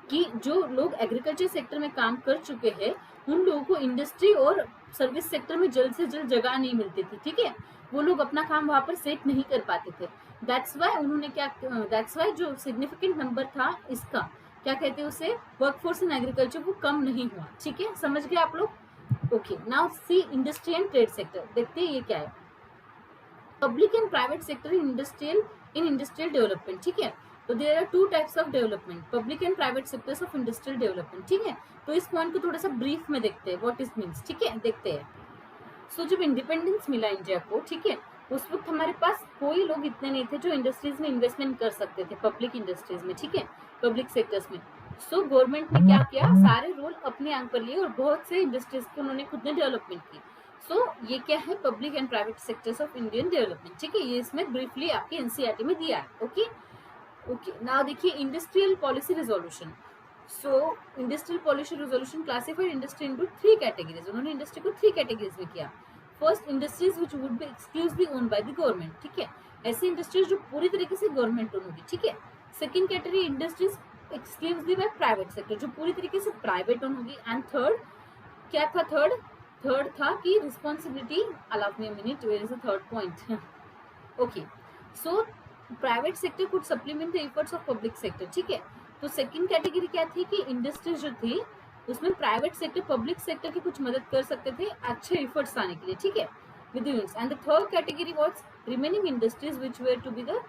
कि जो लोग एग्रीकल्चर सेक्टर में काम कर चुके हैं उन लोगों को इंडस्ट्री और सर्विस सेक्टर में जल्द से जल्द जगह नहीं मिलती थी, ठीक है, वो लोग अपना काम वहां पर सेट नहीं कर पाते थे। दैट्स वाई उन्होंने क्या, दैट्स वाई जो सिग्निफिकेंट नंबर था इसका क्या कहते हैं उसे, वर्कफोर्स इन एग्रीकल्चर, वो कम नहीं हुआ, ठीक है, समझ गए आप लोग। Okay now see industry and trade sector, देखते हैं ये क्या है, public and private sector in industrial development, ठीक है। तो there are 2 types of development, public and private sectors of industrial development, ठीक है। तो इस पॉइंट को थोड़ा सा ब्रीफ में देखते हैं, व्हाट इज मीन्स, ठीक है, देखते हैं। सो जब इंडिपेंडेंस मिला इंडिया को, ठीक है, उस वक्त हमारे पास कोई लोग इतने नहीं थे जो इंडस्ट्रीज में इन्वेस्टमेंट कर सकते थे, पब्लिक इंडस्ट्रीज में, ठीक है, पब्लिक सेक्टर्स में। सो गवर्नमेंट ने क्या किया, सारे रोल अपने आंख पर लिए और बहुत से इंडस्ट्रीज को उन्होंने खुद ने डेवलपमेंट की। सो ये क्या है, public and private sectors of Indian development, ठीक है, ये इसमें ब्रीफली आपके NCERT में दिया है, ओके। नाउ देखिए इंडस्ट्रियल पॉलिसी रिजोल्यूशन। सो industrial policy resolution classified industry into 3 categories, उन्होंने इंडस्ट्री को 3 कैटेगरीज में किया। First, industries which would be exclusively owned by the government, ठीक है, ऐसी इंडस्ट्रीज जो पूरी तरीके से गवर्नमेंट ओन होगी, ठीक है। Second category industries exclusively by private sector, जो पूरी तरीके से प्राइवेट ओन होगी। एंड थर्ड क्या था, थर्ड था कि responsibility, allow me a minute, where is the third point, okay. So private sector could supplement the efforts of public sector, ठीक है। तो सेकंड कैटेगरी क्या थी कि इंडस्ट्रीज जो थी उसमें प्राइवेट सेक्टर पब्लिक सेक्टर की कुछ मदद कर सकते थे अच्छे एफर्ट्स आने के लिए, ठीक है, with units. And the third category was remaining industries which were to be the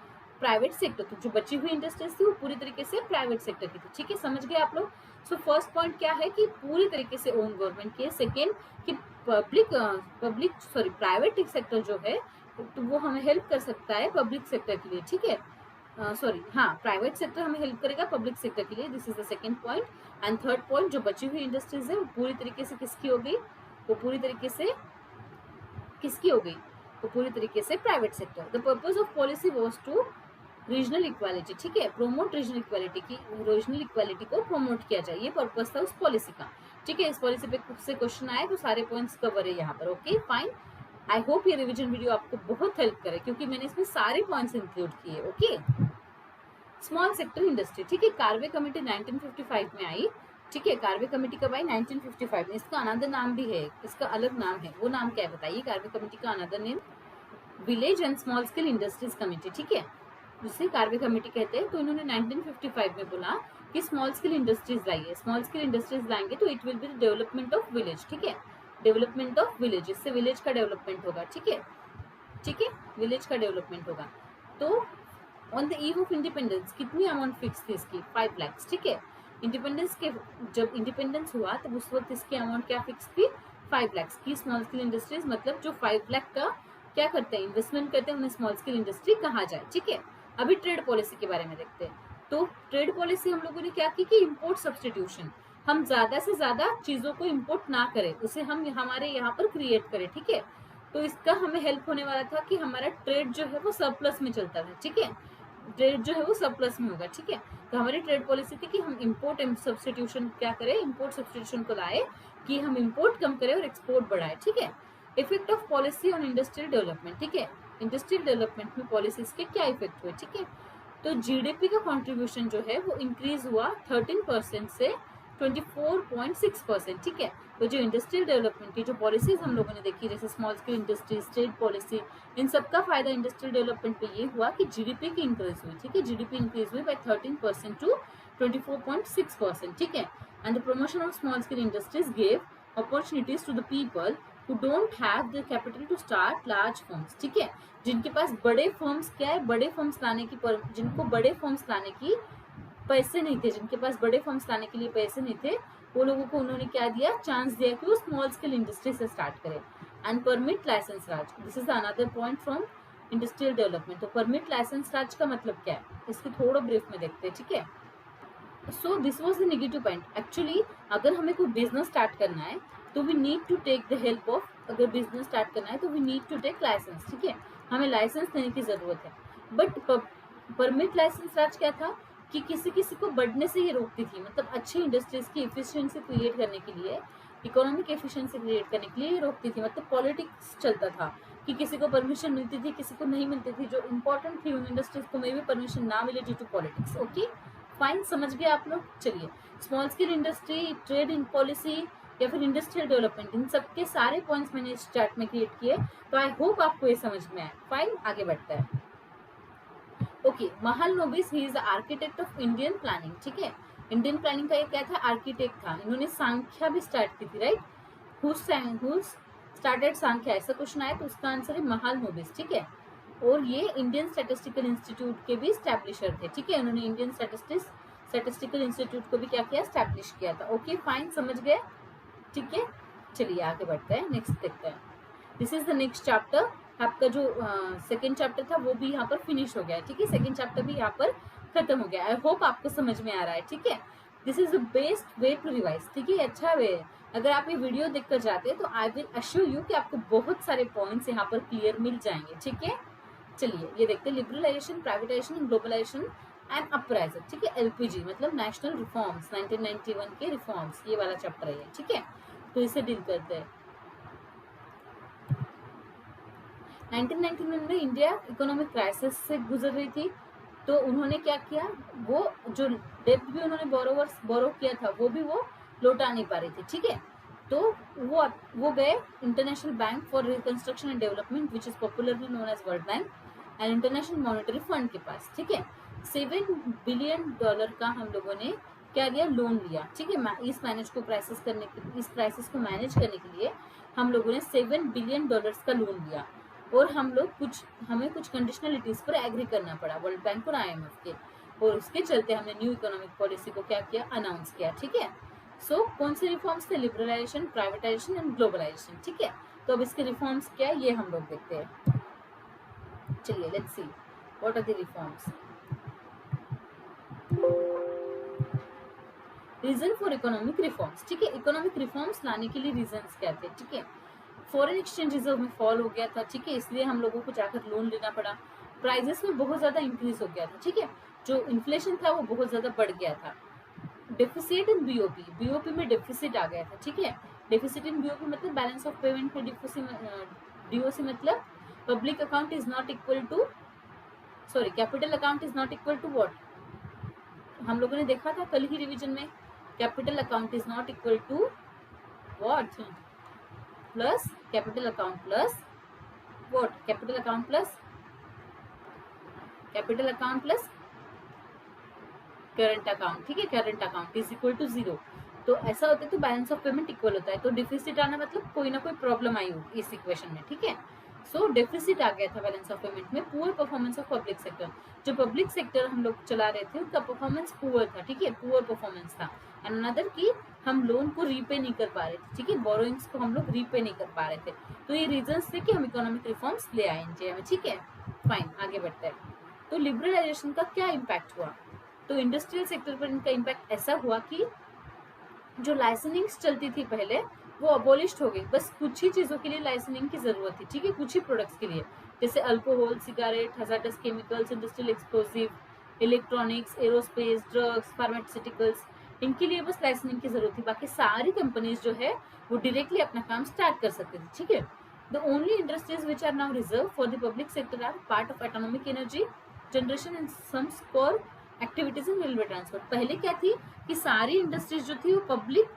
private sector, तो जो बची हुई इंडस्ट्रीज थी वो पूरी तरीके से प्राइवेट सेक्टर की थी। ठीक है, समझ गए आप लोग। सो फर्स्ट पॉइंट क्या है कि पूरी तरीके से ओन गवर्नमेंट की है। सेकेंड कि प्राइवेट सेक्टर जो है तो वो हमें हेल्प कर सकता है पब्लिक सेक्टर के लिए। ठीक है, प्राइवेट सेक्टर हमें हेल्प करेगा पब्लिक सेक्टर के लिए। This is the second point. And third point, जो बची हुई इंडस्ट्रीज है वो पूरी तरीके से किसकी हो गई, वो पूरी तरीके से किसकी हो गई, वो पूरी तरीके से private sector. The purpose of policy was to regional equality. ठीक है, प्रोमोट रीजनल इक्वालिटी की, रीजनल इक्वालिटी को प्रोमोट किया जाए, ये पर्पज था उस पॉलिसी का। ठीक है, इस पॉलिसी पे से क्वेश्चन आए तो सारे पॉइंट्स कवर है यहाँ पर। ओके फाइन, आई होप ये रिवीजन वीडियो आपको बहुत हेल्प करे क्योंकि मैंने इसमें सारे पॉइंट्स इंक्लूड किए। Okay, small sector industry. ठीक है, कार्वे कमेटी 1955 में आई। ठीक है, कार्वे कमेटी कब आई, 1955 में। इसका अनदर नाम भी है, इसका अलग नाम है, वो नाम क्या है बताइए। कार्वे कमेटी का another name village and small scale industries committee. ठीक है, जिसे कार्वे कमेटी कहते हैं। तो इन्होंने 1955 में बोला कि स्मॉल स्केल इंडस्ट्रीज लाइए, स्मॉल स्केल इंडस्ट्रीज लाएंगे तो it will be the development of village. ठीक है, डेवलपमेंट ऑफ विलेज, इससे विलेज का डेवलपमेंट होगा। ठीक है, ठीक है, विलेज का डेवलपमेंट होगा। तो on the eve of independence कितनी अमाउंट फिक्स थी इसकी, 5 लाख। ठीक है, इंडिपेंडेंस के जब इंडिपेंडेंस हुआ तब उस वक्त इसकी अमाउंट क्या फिक्स थी, 5 लाख की। स्मॉल स्केल इंडस्ट्रीज मतलब जो 5 लाख का क्या करते हैं, इन्वेस्टमेंट करते हैं, उन्हें स्मॉल स्केल इंडस्ट्री कहा जाए। ठीक है, अभी ट्रेड पॉलिसी के बारे में देखते हैं। तो ट्रेड पॉलिसी हम लोगों ने क्या की कि इम्पोर्ट सब्सटीट्यूशन, हम ज्यादा से ज्यादा चीजों को इम्पोर्ट ना करें, उसे हम हमारे यहाँ पर क्रिएट करें। ठीक है, तो इसका हमें हेल्प होने वाला था कि हमारा ट्रेड जो है वो सरप्लस में चलता था। ठीक है, ट्रेड जो है वो सरप्लस में होगा। ठीक है, तो हमारी ट्रेड पॉलिसी थी कि हम इम्पोर्ट सब्सटीट्यूशन क्या करें, इम्पोर्ट सब्सटीट्यूशन को लाए कि हम इम्पोर्ट कम करें और एक्सपोर्ट बढ़ाए। ठीक है, effect of policy on industrial development. ठीक है, इंडस्ट्रियल डेवलपमेंट में पॉलिसीज के क्या इफेक्ट हुए। ठीक है, तो जीडीपी का कंट्रीब्यूशन जो है वो इंक्रीज हुआ 13% से 24.6%। ठीक है, तो जो इंडस्ट्रियल डेवलपमेंट की जो पॉलिसीज हम लोगों ने देखी, जैसे small scale industries, trade policy, इन सब का फायदा इंडस्ट्रियल डेवलपमेंट पे ये हुआ कि जीडीपी की इंक्रीज हुई। ठीक है, जीडीपी इंक्रीज हुई बाय 13% टू 24.6%। ठीक है, and the promotion of small scale industries gave opportunities to the people who don't have the capital to start large firms। ठीक है, जिनके पास बड़े फर्म्स क्या है, बड़े फर्म्स लाने की जिनको बड़े फर्म्स लाने की पैसे नहीं थे, जिनके पास बड़े फर्म्स लाने के लिए पैसे नहीं थे, वो लोगों को उन्होंने क्या दिया, चांस दिया कि वो स्मॉल स्केल इंडस्ट्री से स्टार्ट करें। And permit licence raj, this is another point from industrial development. तो परमिट लाइसेंस राज का मतलब क्या है, इसको थोड़ा ब्रीफ में देखते हैं। ठीक है, so this was the negative point. Actually अगर हमें कोई बिजनेस स्टार्ट करना है तो we need to take the help of, अगर बिजनेस स्टार्ट करना है तो we need to take licence. ठीक है, हमें लाइसेंस देने की जरूरत है। बट परमिट लाइसेंस राज क्या था कि किसी किसी को बढ़ने से ही रोकती थी, मतलब अच्छी इंडस्ट्रीज की एफिशिएंसी क्रिएट करने के लिए, इकोनॉमिक एफिशिएंसी क्रिएट करने के लिए ये रोकती थी। मतलब पॉलिटिक्स चलता था कि किसी को परमिशन मिलती थी, किसी को नहीं मिलती थी। जो इंपॉर्टेंट थी उन इंडस्ट्रीज को में भी परमिशन ना मिले due to politics. Okay fine, समझ गए आप लोग। चलिए, small scale industry, trade in policy या फिर इंडस्ट्रियल डेवलपमेंट, इन सबके सारे पॉइंट्स मैंने इस चार्ट में क्रिएट किए। तो आई होप आपको ये समझ में आए। फाइन, आगे बढ़ता है। Okay, Mahalanobis, he is the architect of Indian planning. ठीक है, इंडियन प्लानिंग का ये क्या था, आर्किटेक्ट था। इन्होंने सांख्या भी स्टार्ट की थी, राइट। हु स्टार्टेड सांख्या, ऐसा क्वेश्चन आया तो उसका आंसर है महालनोबिस। ठीक है, और ये इंडियन स्टैटिस्टिकल इंस्टीट्यूट के भी स्टैब्लिशर थे। ठीक है, उन्होंने इंडियन स्टैटिस्टिकल इंस्टीट्यूट को भी क्या किया, स्टैब्लिश किया था। ओके फाइन, समझ गए। ठीक है, चलिए आगे बढ़ते हैं, नेक्स्ट देखते हैं। This is the next chapter. आपका जो सेकेंड चैप्टर था वो भी यहाँ पर फिनिश हो गया है। ठीक है, सेकेंड चैप्टर भी यहाँ पर खत्म हो गया। आई होप आपको समझ में आ रहा है। ठीक है, this is the best way to revise. ठीक है, अच्छा वे है। अगर आप ये वीडियो देखकर जाते हैं तो आई विल अश्योर यू कि आपको बहुत सारे पॉइंट्स यहाँ पर क्लियर मिल जाएंगे। ठीक है, चलिए ये देखते हैं, लिबरलाइजेशन, प्राइवेटाइजेशन, ग्लोबलाइजेशन एंड अपराइजर। ठीक है, एलपीजी मतलब नेशनल रिफॉर्म्स, 1991 के रिफॉर्म्स, ये वाला चैप्टर है। ठीक है, तो इसे डील करते हैं। 1991 में इंडिया इकोनॉमिक क्राइसिस से गुजर रही थी, तो उन्होंने क्या किया, वो जो डेब्ट भी उन्होंने बोरो किया था वो भी वो लौटा नहीं पा रही थी। ठीक है, तो वो गए international bank for reconstruction and development, which is popularly known as world bank, and international monetary fund के पास। ठीक है, $7 बिलियन का हम लोगों ने क्या लिया, लोन लिया। ठीक है, इस क्राइसिस को मैनेज करने के लिए हम लोगों ने $7 बिलियन का लोन लिया। और हमें कुछ कंडीशनलिटीज पर एग्री करना पड़ा वर्ल्ड बैंक और IMF के, और उसके चलते हमने न्यू इकोनॉमिक पॉलिसी को क्या किया, अनाउंस किया। ठीक है, सो कौन से रिफॉर्म्स थे, लिबरलाइजेशन, प्राइवेटाइजेशन एंड ग्लोबलाइजेशन। ठीक है, तो अब इसके रिफॉर्म्स क्या है ये हम लोग देखते हैं। चलिए let's see what are the reforms. Reason for economic reforms. ठीक है, इकोनॉमिक रिफॉर्म्स लाने के लिए रीजंस क्या थे। ठीक है, फॉरेन एक्सचेंज रिजर्व में फॉल हो गया था। ठीक है, इसलिए हम लोगों को जाकर लोन लेना पड़ा। प्राइजेस में बहुत ज्यादा इंक्रीज हो गया था। ठीक है, जो इन्फ्लेशन था वो बहुत ज्यादा बढ़ गया था। डेफिसिट इन बीओपी में डेफिसिट आ गया था। ठीक है, डेफिसिट इन बीओपी मतलब बैलेंस ऑफ पेमेंट में डीओसी मतलब public account is not equal to capital account is not equal to what, हम लोगों ने देखा था कल ही रिवीजन में, capital account is not equal to what, plus capital account plus what, capital account plus current account. ठीक है, current account is equal to 0। तो ऐसा होता है तो बैलेंस ऑफ पेमेंट इक्वल होता है। तो डिफिसिट आना मतलब कोई ना कोई प्रॉब्लम आई होगी इस इक्वेशन में। ठीक है, सो डेफिसिट आ गया था बैलेंस ऑफ पेमेंट में। Poor performance of public sector, जो पब्लिक सेक्टर हम लोग चला रहे थे उनका परफॉर्मेंस पुअर था। ठीक है, पुअर परफॉर्मेंस था। एंड अनदर की हम लोन को रीपे नहीं कर पा रहे थे। ठीक है, बोरोइंग्स को हम लोग रीपे नहीं कर पा रहे थे। तो ये रीजंस थे कि हम इकोनॉमिक रिफॉर्म्स ले आए इंडिया में। ठीक है, फाइन, आगे बढ़ते हैं। तो लिबरलाइजेशन का क्या इम्पैक्ट हुआ, तो इंडस्ट्रियल सेक्टर पर इनका इम्पैक्ट ऐसा हुआ कि जो लाइसेंसिंग चलती थी पहले वो अबोलिश्ड हो गई। बस कुछ ही चीजों के लिए लाइसेंसिंग की जरूरत थी। ठीक है, कुछ ही प्रोडक्ट्स के लिए, जैसे alcohol, cigarette, hazardous chemicals, industrial explosive, electronics, aerospace, drugs, pharmaceuticals, इनके लिए बस लाइसेंसिंग की जरूरत थी। बाकी सारी कंपनीज जो है वो डायरेक्टली अपना काम स्टार्ट कर सकती थी। ठीक है, the only industries which are now reserve for the public sector are part of atomic energy generation and some for activities in railway transport. पहले क्या थी कि सारी इंडस्ट्रीज जो थी वो पब्लिक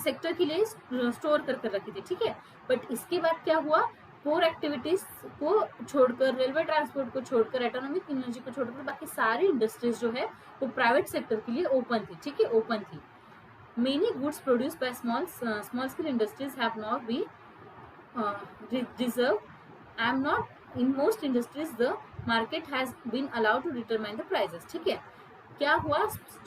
सेक्टर के लिए स्टोर कर रखी थी। ठीक है, बट इसके बाद क्या हुआ, कोर एक्टिविटीज को छोड़कर, रेलवे ट्रांसपोर्ट को छोड़कर, एटोनॉमिक एनर्जी को छोड़कर बाकी सारी इंडस्ट्रीज जो है वो प्राइवेट सेक्टर के लिए ओपन थी। ठीक है, ओपन थी। Many goods produce by small scale industries have not be reserve I am not in most industries the market has been allowed to determine the prices. ठीक है, क्या हुआ,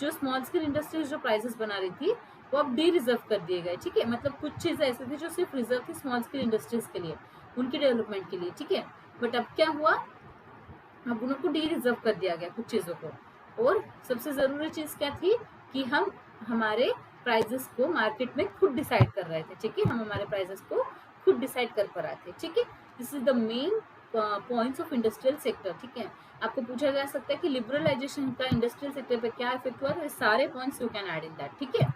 जो स्मॉल स्केल इंडस्ट्रीज जो प्राइसेस बना रही थी वो अब डी रिजर्व कर दिए गए। ठीक है, मतलब कुछ चीजें ऐसी थी जो सिर्फ रिजर्व थी स्मॉल स्केल इंडस्ट्रीज के लिए, उनके डेवलपमेंट के लिए। ठीक है, बट अब क्या हुआ, अब उनको डी रिजर्व कर दिया गया कुछ चीजों को। और सबसे जरूरी चीज क्या थी कि हम हमारे प्राइजेस को मार्केट में खुद डिसाइड कर रहे थे। ठीक है, हम हमारे प्राइजेस को खुद डिसाइड कर पा रहे थे। ठीक है, this is the main points of industrial sector. ठीक है, आपको पूछा जा सकता है कि लिबरलाइजेशन का इंडस्ट्रियल सेक्टर पे क्या इफेक्ट हुआ, तो सारे points you can add in that. ठीक है,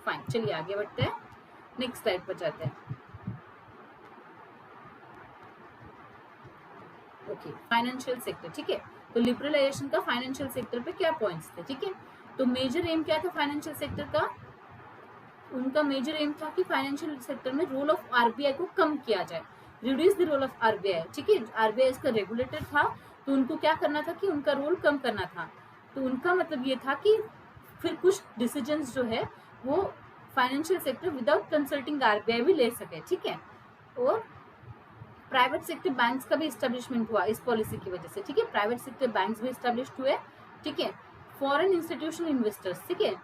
फाइन, चलिए आगे बढ़ते हैं, नेक्स्ट स्लाइड पर जाते हैं। Okay, financial sector. ठीक है, तो लिबरलाइजेशन का फाइनेंशियल सेक्टर पे क्या पॉइंट्स थे। ठीक है, तो मेजर एम क्या था फाइनेंशियल सेक्टर का, उनका मेजर एम था कि फाइनेंशियल सेक्टर में रोल ऑफ आरबीआई को कम किया जाए, reduce the role of RBI. ठीक है, आरबीआई इसका रेगुलेटर था तो उनको क्या करना था कि उनका रोल कम करना था। तो उनका मतलब ये था कि फिर कुछ डिसीजंस जो है वो financial sector without consulting RBI भी ले सके। ठीक है, और प्राइवेट सेक्टर बैंक्स का भी इस्टेब्लिशमेंट हुआ इस पॉलिसी की वजह से। ठीक है, प्राइवेट सेक्टर बैंक्स भी इस्टेब्लिश्ड हुए। ठीक है, फॉरेन इंस्टीट्यूशनल इन्वेस्टर्स, ठीक है,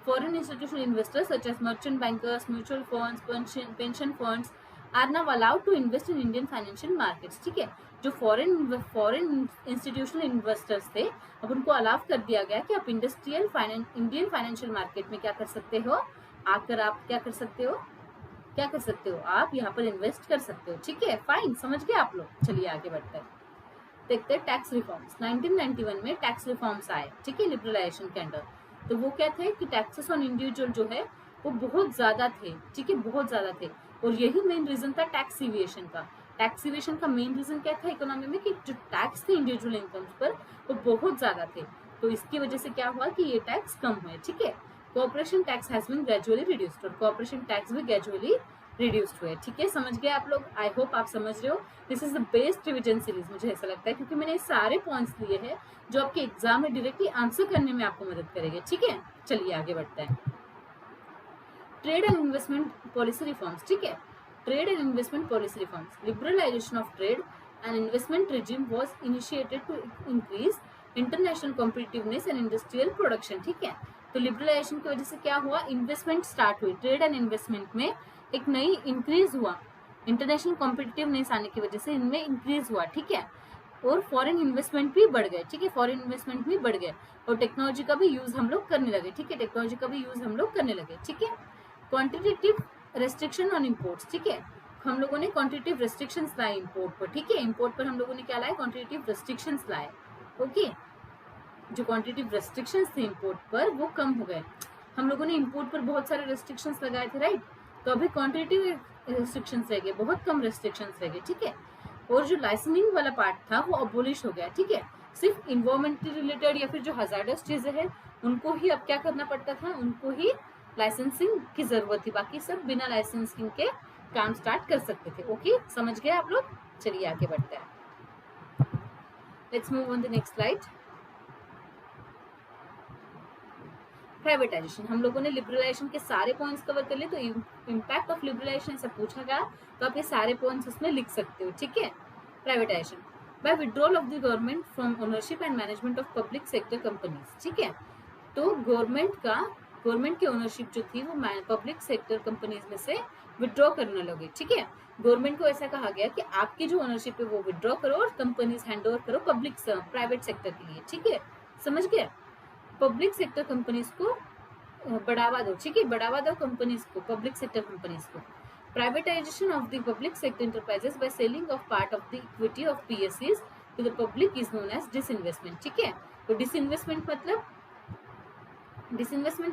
foreign institutional investors such as merchant bankers, mutual funds, pension funds are now allowed to invest in Indian financial markets. ठीक है, जो फॉरेन इंस्टीट्यूशनल इन्वेस्टर्स थे अब उनको अलाउ कर दिया गया कि आप इंडियन फाइनेंशियल मार्केट में क्या कर सकते हो, आकर आप क्या कर सकते हो, आप यहाँ पर इन्वेस्ट कर सकते हो। ठीक है, फाइन, समझ गए आप लोग। चलिए आगे बढ़ते हैं, देखते हैं टैक्स रिफॉर्म्स। 1991 में टैक्स रिफॉर्म्स आए। ठीक है, लिबरलाइजेशन के अंडर। तो वो क्या थे कि टैक्सेस ऑन इंडिविजुअल जो है वो बहुत ज्यादा थे। ठीक है, बहुत ज्यादा थे, और यही मेन रीजन था टैक्स इवेशन का। टैक्स इवेशन का मेन रीजन क्या था इकोनॉमी में, कि जो टैक्स थे इंडिविजुअल इनकम्स पर वो बहुत ज्यादा थे। तो इसकी वजह से क्या हुआ कि ये टैक्स कम हुए। ठीक है, corporation tax has been gradually reduced, और कॉर्पोरेशन टैक्स भी ग्रेजुअली रिड्यूस्ड हुए। ठीक है, समझ गए आप लोग, आई होप आप समझ रहे हो। This is the best revision series, मुझे ऐसा लगता है, क्योंकि मैंने सारे पॉइंट्स लिए हैं जो आपके एग्जाम में डायरेक्टली आंसर करने में आपको मदद करेंगे। ठीक है, चलिए आगे बढ़ते हैं। Trade and investment policy reforms. ठीक है, trade and investment policy reforms, liberalisation of trade An investment regime was initiated to increase international competitiveness and industrial production. ठीक है, तो लिबरलाइजेशन की वजह से क्या हुआ, इन्वेस्टमेंट स्टार्ट हुई, ट्रेड एंड इन्वेस्टमेंट में एक नई इंक्रीज हुआ, इंटरनेशनल कॉम्पिटिटिवनेस आने की वजह से इनमें इंक्रीज हुआ. ठीक है, और फॉरेन इन्वेस्टमेंट भी बढ़ गए. ठीक है, फॉरेन इन्वेस्टमेंट भी बढ़ गए और टेक्नोलॉजी का भी यूज हम लोग करने लगे. ठीक है, टेक्नोलॉजी का भी यूज हम लोग करने लगे. ठीक है, क्वांटिटेटिव रेस्ट्रिक्शन ऑन इम्पोर्ट्स. ठीक है, हम लोगों ने क्वांटिटेटिव रेस्ट्रिक्शंस लाए इंपोर्ट पर. ठीक है, इंपोर्ट पर हम लोगों ने क्या लाए, क्वांटिटेटिव रेस्ट्रिक्शंस लाए. ओके, जो क्वांटिटेटिव रेस्ट्रिक्शंस थे इंपोर्ट पर वो कम हो गए. हम लोगों ने इंपोर्ट पर बहुत सारे रेस्ट्रिक्शंस लगाए थे, राइट, तो अभी क्वांटिटेटिव रेस्ट्रिक्शंस रह गए, बहुत कम रेस्ट्रिक्शंस रह गए. ठीक है, और जो लाइसेंसिंग वाला पार्ट था वो अबोलिश हो गया. ठीक है, सिर्फ इन्वायरमेंट रिलेटेड या फिर जो हजार्डस चीजें हैं उनको ही अब क्या करना पड़ता था, उनको ही लाइसेंसिंग की जरूरत थी, बाकी सब बिना लाइसेंसिंग के काम स्टार्ट कर सकते थे. ओके, समझ गए आप लोग. चलिए आगे बढ़ते हैं. Let's move on the next slide. Privatisation, हम लोगों ने लिबरलाइजेशन के सारे पॉइंट्स कवर कर लिए, तो इम्पैक्ट ऑफ लिबरलाइजेशन ऐसा पूछा गया तो आप ये सारे पॉइंट्स उसमें लिख सकते हो. ठीक है, privatisation by withdrawal of the government from ownership and management of public sector companies. ठीक है, तो गवर्नमेंट की ओनरशिप जो थी वो पब्लिक सेक्टर कंपनीज में से विड्रॉ करने लगे. ठीक है, गवर्नमेंट को ऐसा कहा गया कि आपकी जो ओनरशिप है वो विड्रॉ करो और कंपनीज हैंड ओवर करो प्राइवेट सेक्टर के लिए. ठीक है, समझ गए, पब्लिक सेक्टर कंपनीज को बढ़ावा दो. ठीक है, बढ़ावा दो कंपनीज को, पब्लिक सेक्टर कंपनीज को. Privatization of the public sector enterprises by selling of part of the equity of पीएससीज to the public is known as disinvestment. ठीक है, तो डिसइन्वेस्टमेंट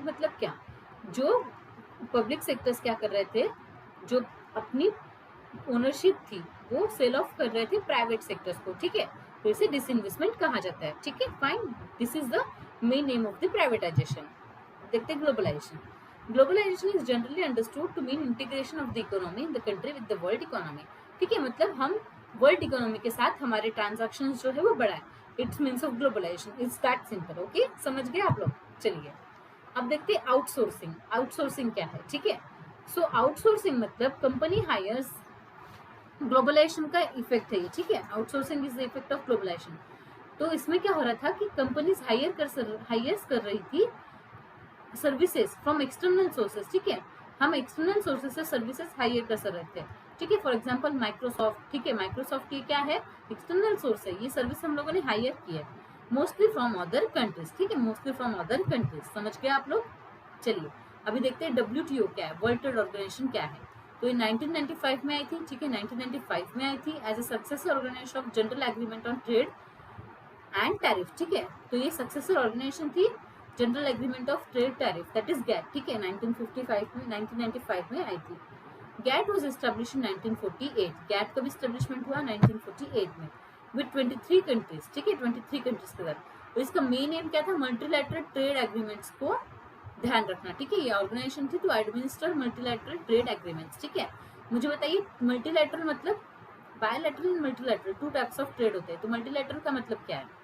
मतलब क्या, जो पब्लिक सेक्टर्स क्या कर रहे थे, जो अपनी ओनरशिप थी वो सेल ऑफ कर रहे थे प्राइवेट सेक्टर्स को. ठीक है, तो इसे डिसइन्वेस्टमेंट कहा जाता है. ठीक है, fine, this is the main name of the privatisation. देखते हैं globalisation. Globalisation is generally understood to mean integration of the economy in the country with the world economy. ठीक है, मतलब हम वर्ल्ड इकोनॉमी के साथ हमारे ट्रांजैक्शन जो है वो बढ़ाए. It's means of globalisation is that simple. Okay, समझ गए आप लोग. चलिए अब देखते हैं आउटसोर्सिंग. आउटसोर्सिंग क्या है. ठीक है, सो आउटसोर्सिंग मतलब कंपनी हायर्स, ग्लोबलाइजेशन का इफेक्ट है ये. ठीक है, outsourcing is the effect of globalisation. तो इसमें क्या हो रहा था कि कंपनीज हायर्स कर रही थी सर्विसेज फ्रॉम एक्सटर्नल सोर्सेज. ठीक है, हम एक्सटर्नल सोर्सेज से सर्विसेज हायर कर रहे थे. ठीक है, फॉर एग्जांपल माइक्रोसॉफ्ट. ठीक है, माइक्रोसॉफ्ट ये क्या है, एक्सटर्नल सोर्स है, ये सर्विस हम लोगों ने हायर की है मोस्टली फ्रॉम अदर कंट्रीज. ठीक है, मोस्टली फ्रॉम अदर कंट्रीज. समझ गए आप लोग. चलिए अभी देखते हैं WTO क्या है, वर्ल्ड ट्रेड ऑर्गेनाइजेशन क्या है. तो ये 1995 में आई थी. ठीक है, 1995 में आई थी as a successor organisation of general agreement on trade and tariff. ठीक है, तो ये सक्सेसर ऑर्गेनाइजेशन थी general agreement of trade tariff, that is GATT. ठीक है, 1995 में आई थी. GATT was establish in 1948. GATT का भी एस्टेब्लिशमेंट हुआ 1948 में विद 23 कंट्रीज. ठीक है, 23 कंट्रीज के साथ. तो इसका मेन एम क्या था, मल्टीलैटरल ट्रेड एग्रीमेंट्स को ध्यान रखना. ठीक है, ये ऑर्गेनाइजेशन थी to administer multilateral trade agreements. ठीक है, मुझे बताइए मल्टीलैटरल मतलब, bilateral and multilateral two types of trade होते हैं. तो मल्टीलैटरल का मतलब क्या है,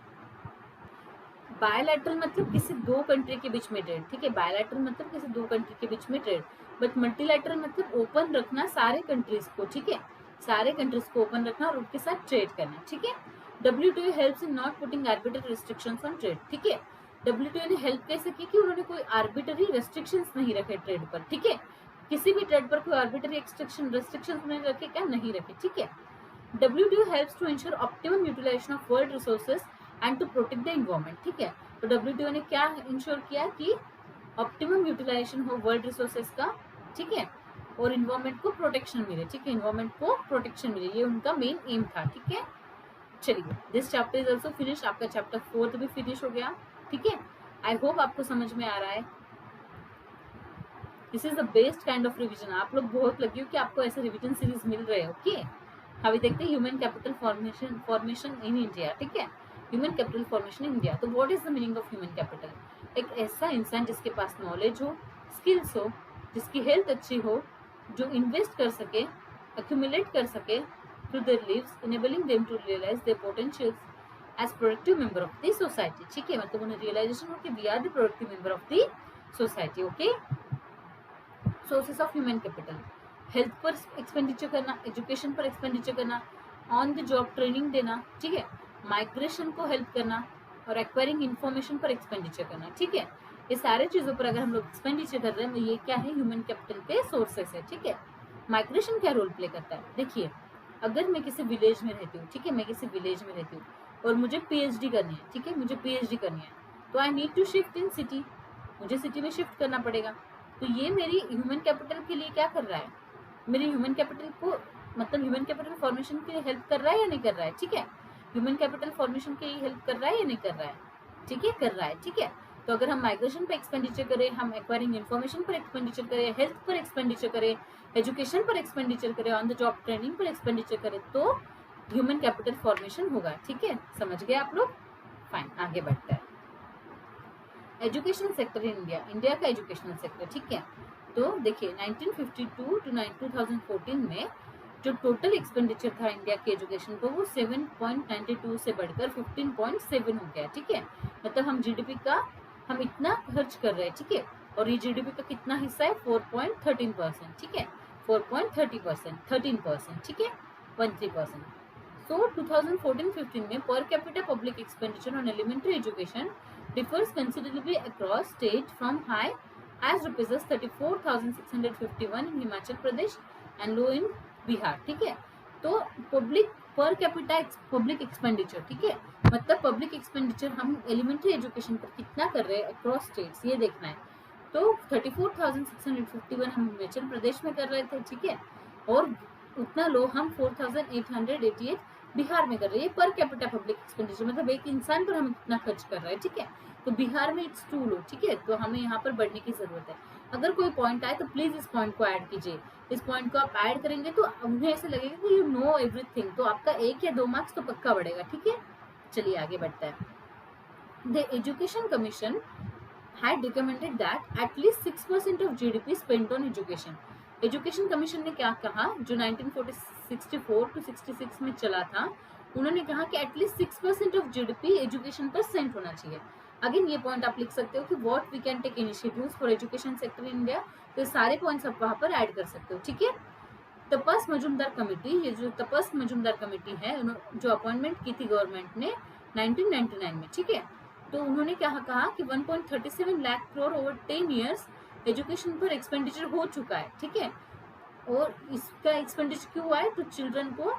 बायलैटरल मतलब किसी दो कंट्री के बीच में ट्रेड. ठीक है, बायलैटरल मतलब किसी दो कंट्री के बीच में ट्रेड, बट मल्टीलैटरल मतलब ओपन रखना सारे कंट्रीज को. ठीक है, सारे कंट्रीज को ओपन रखना और उनके साथ ट्रेड करना. ठीक है, WTO helps in not putting arbitrary restrictions on trade. ठीक है, WTO ने हेल्प कैसे की कि उन्होंने कोई आर्बिट्ररी रेस्ट्रिक्शंस नहीं रखे ट्रेड पर. ठीक है, किसी भी ट्रेड पर कोई आर्बिट्ररी रेस्ट्रिक्शंस नहीं रखे, क्या नहीं रखे. ठीक है, WTO helps to ensure optimum utilisation of world resources and to protect the environment. ठीक है, तो WTO ने क्या इंश्योर किया कि ऑप्टिमम यूटिलाइजेशन हो वर्ल्ड रिसोर्सेज का. ठीक है, और एनवायरनमेंट को प्रोटेक्शन मिले. ठीक है, एनवायरनमेंट को प्रोटेक्शन मिले, ये उनका मेन एम था. ठीक है, चलिए this chapter is also finish. आपका चैप्टर 4 भी फिनिश हो गया. ठीक है, आई होप आपको समझ में आ रहा है. This is the best kind of revision. आप लोग बहुत लगी हो कि आपको ऐसे रिविजन सीरीज मिल रहे हैं. ओके, अभी देखते हैं human capital formation in India. ठीक है, human capital formation in India. तो what is the meaning of human capital, एक ऐसा इंसान जिसके पास नॉलेज हो, स्किल्स हो, जिसकी हेल्थ अच्छी हो, जो इन्वेस्ट कर सके, अक्यूमुलेट कर सके through their lives, enabling them to realise their potentials as productive member of the society. ठीक है, मतलब उन्हें रियलाइजेशन हो कि we are the productive member of the society. Okay, sources of human capital, health पर एक्सपेंडिचर करना, एजुकेशन पर एक्सपेंडिचर करना, ऑन द जॉब ट्रेनिंग देना, ठीक है, माइग्रेशन को हेल्प करना और एक्वायरिंग इन्फॉर्मेशन पर एक्सपेंडिचर करना, ठीक है। ये सारे चीजों पर अगर हम लोग एक्सपेंडिचर कर रहे हैं, ये क्या है, ह्यूमन कैपिटल के सोर्सेस है, ठीक है। माइग्रेशन क्या रोल प्ले करता है, देखिए अगर मैं किसी विलेज में रहती हूँ, ठीक है, मैं किसी विलेज में रहती हूँ और मुझे पीएचडी करनी है, ठीक है, मुझे पीएचडी करनी है, तो I need to shift in city, मुझे सिटी में शिफ्ट करना पड़ेगा। तो ये मेरी ह्यूमन कैपिटल के लिए क्या कर रहा है, मेरे ह्यूमन कैपिटल को, मतलब ह्यूमन कैपिटल फॉर्मेशन के लिए हेल्प कर रहा है या नहीं कर रहा है, ठीक है, ह्यूमन कैपिटल फॉर्मेशन के लिए हेल्प कर रहा है या नहीं कर रहा है, ठीक है, कर रहा है, ठीक है। तो अगर हम माइग्रेशन पर एक्सपेंडिचर करें, हम एक्वायरिंग इन्फॉर्मेशन पर एक्सपेंडिचर करें, हेल्थ पर एक्सपेंडिचर करें, एजुकेशन पर एक्सपेंडिचर करें, ऑन द जॉब ट्रेनिंग पर एक्सपेंडिचर करें, तो ह्यूमन कैपिटल फॉर्मेशन होगा, ठीक है, समझ गए आप लोग। फाइन, आगे बढ़ते हैं। Education sector in India, India का एजुकेशनल सेक्टर, ठीक है। तो देखिए 1952 टू 2014 में जो टोटल एक्सपेंडिचर था इंडिया के एजुकेशन को, वो 7.92 से बढ़कर 15.7 हो गया, ठीक है। मतलब हम जीडीपी का हम इतना खर्च कर रहे हैं, ठीक है, और ये जीडीपी का कितना हिस्सा है, 4.13%, ठीक है, 4.30%, 13%, ठीक है, 13%। So 2014-15 में per capita public expenditure on elementary education differs considerably across state from high as rupees 34,651 in Himachal Pradesh and low in Bihar, ठीक है। तो public per capita public expenditure, ठीक है, मतलब पब्लिक एक्सपेंडिचर हम एलिमेंट्री एजुकेशन पर कितना कर रहे हैं अक्रॉस स्टेट्स, ये देखना है। तो 34,651 हम हिमाचल प्रदेश में कर रहे थे, ठीक है, और उतना लो हम 4,888 बिहार में कर रहे हैं। पर कैपिटा पब्लिक एक्सपेंडिचर मतलब एक इंसान पर हम कितना खर्च कर रहे हैं, ठीक है। तो बिहार में इट्स टू लो, ठीक है, तो हमें यहाँ पर बढ़ने की जरूरत है। अगर कोई पॉइंट आए तो प्लीज इस पॉइंट को ऐड कीजिए। इस पॉइंट को आप ऐड करेंगे तो उन्हें ऐसे लगेगा कि यू नो एवरीथिंग, तो आपका 1 या 2 मार्क्स तो पक्का बढ़ेगा, ठीक है। चलिए आगे बढ़ता है। The education commission had recommended that at least 6% of GDP spent on education. Education commission ने क्या कहा, जो 1964 टू 66 में चला था, उन्होंने कहा कि एटलीस्ट 6% ऑफ जीडीपी एजुकेशन पर सेंट होना चाहिए। अगेन ये पॉइंट आप लिख सकते हो कि what we can take initiatives for education sector in India, तो सारे पॉइंट्स आप वहां पर ऐड कर सकते हो, ठीक है। तपस मजुमदार कमेटी, ये जो तपस मजुमदार कमेटी है, जो अपॉइंटमेंट की थी गवर्नमेंट ने 1999 में, ठीक है, तो उन्होंने क्या कहा कि 1.37 lakh crore over 10 years education पर एक्सपेंडिचर हो चुका है, ठीक है। और इसका एक्सपेंडिचर क्यों हुआ है, तो चिल्ड्रन को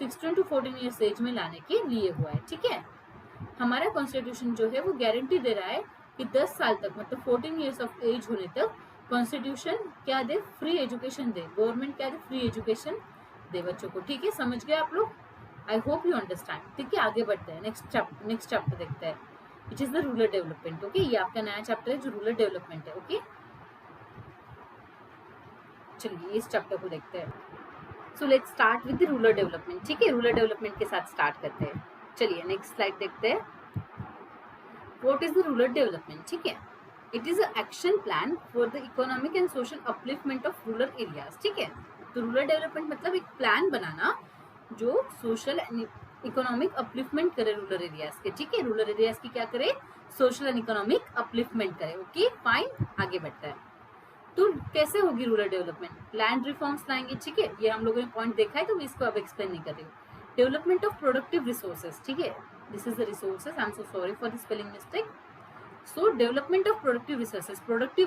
16 टू 14 ईयर्स एज में लाने के लिए हुआ है, ठीक है। हमारा कॉन्स्टिट्यूशन जो है वो गारंटी दे रहा है कि 10 साल तक, मतलब 14 ईयर्स ऑफ एज होने तक कॉन्स्टिट्यूशन क्या दे, फ्री एजुकेशन दे, गवर्नमेंट क्या दे, फ्री एजुकेशन दे बच्चों को, ठीक है, समझ गए आप लोग। आई होप यू अंडरस्टैंड, ठीक है। आगे बढ़ते हैं, नेक्स्ट चैप्टर देखते हैं, which is the rural development, okay. ये आपका नया चैप्टर है जो रूरल डेवलपमेंट है, ओके। चलिए इस चैप्टर को देखते हैं। सो let's start with the rural development, ठीक है, रूरल डेवलपमेंट के साथ स्टार्ट करते हैं। चलिए नेक्स्ट स्लाइड देखते हैं। What is the rural development, ठीक है, it is a action plan for the economic and social upliftment of rural areas, ठीक है। तो रूरल डेवलपमेंट मतलब एक प्लान बनाना जो सोशल एंड इकोनॉमिक अपलिफ्टमेंट करे रूरल एरियाज के, ठीक है, रूरल एरियाज की क्या करे, सोशल एंड इकोनॉमिक अपलिफ्टमेंट करे, ओके फाइन। आगे बढ़ता है। तो कैसे होगी रूरल डेवलपमेंट, लैंड रिफॉर्म्स लाएंगे, ठीक है, ये हम लोगों ने पॉइंट देखा है तो मैं इसको अब एक्सप्लेन नहीं कर रही हूँ। डेवलपमेंट ऑफ प्रोडक्टिव रिसोर्सेज, ठीक है, this is the resources, I am so sorry for the spelling mistake. So development of productive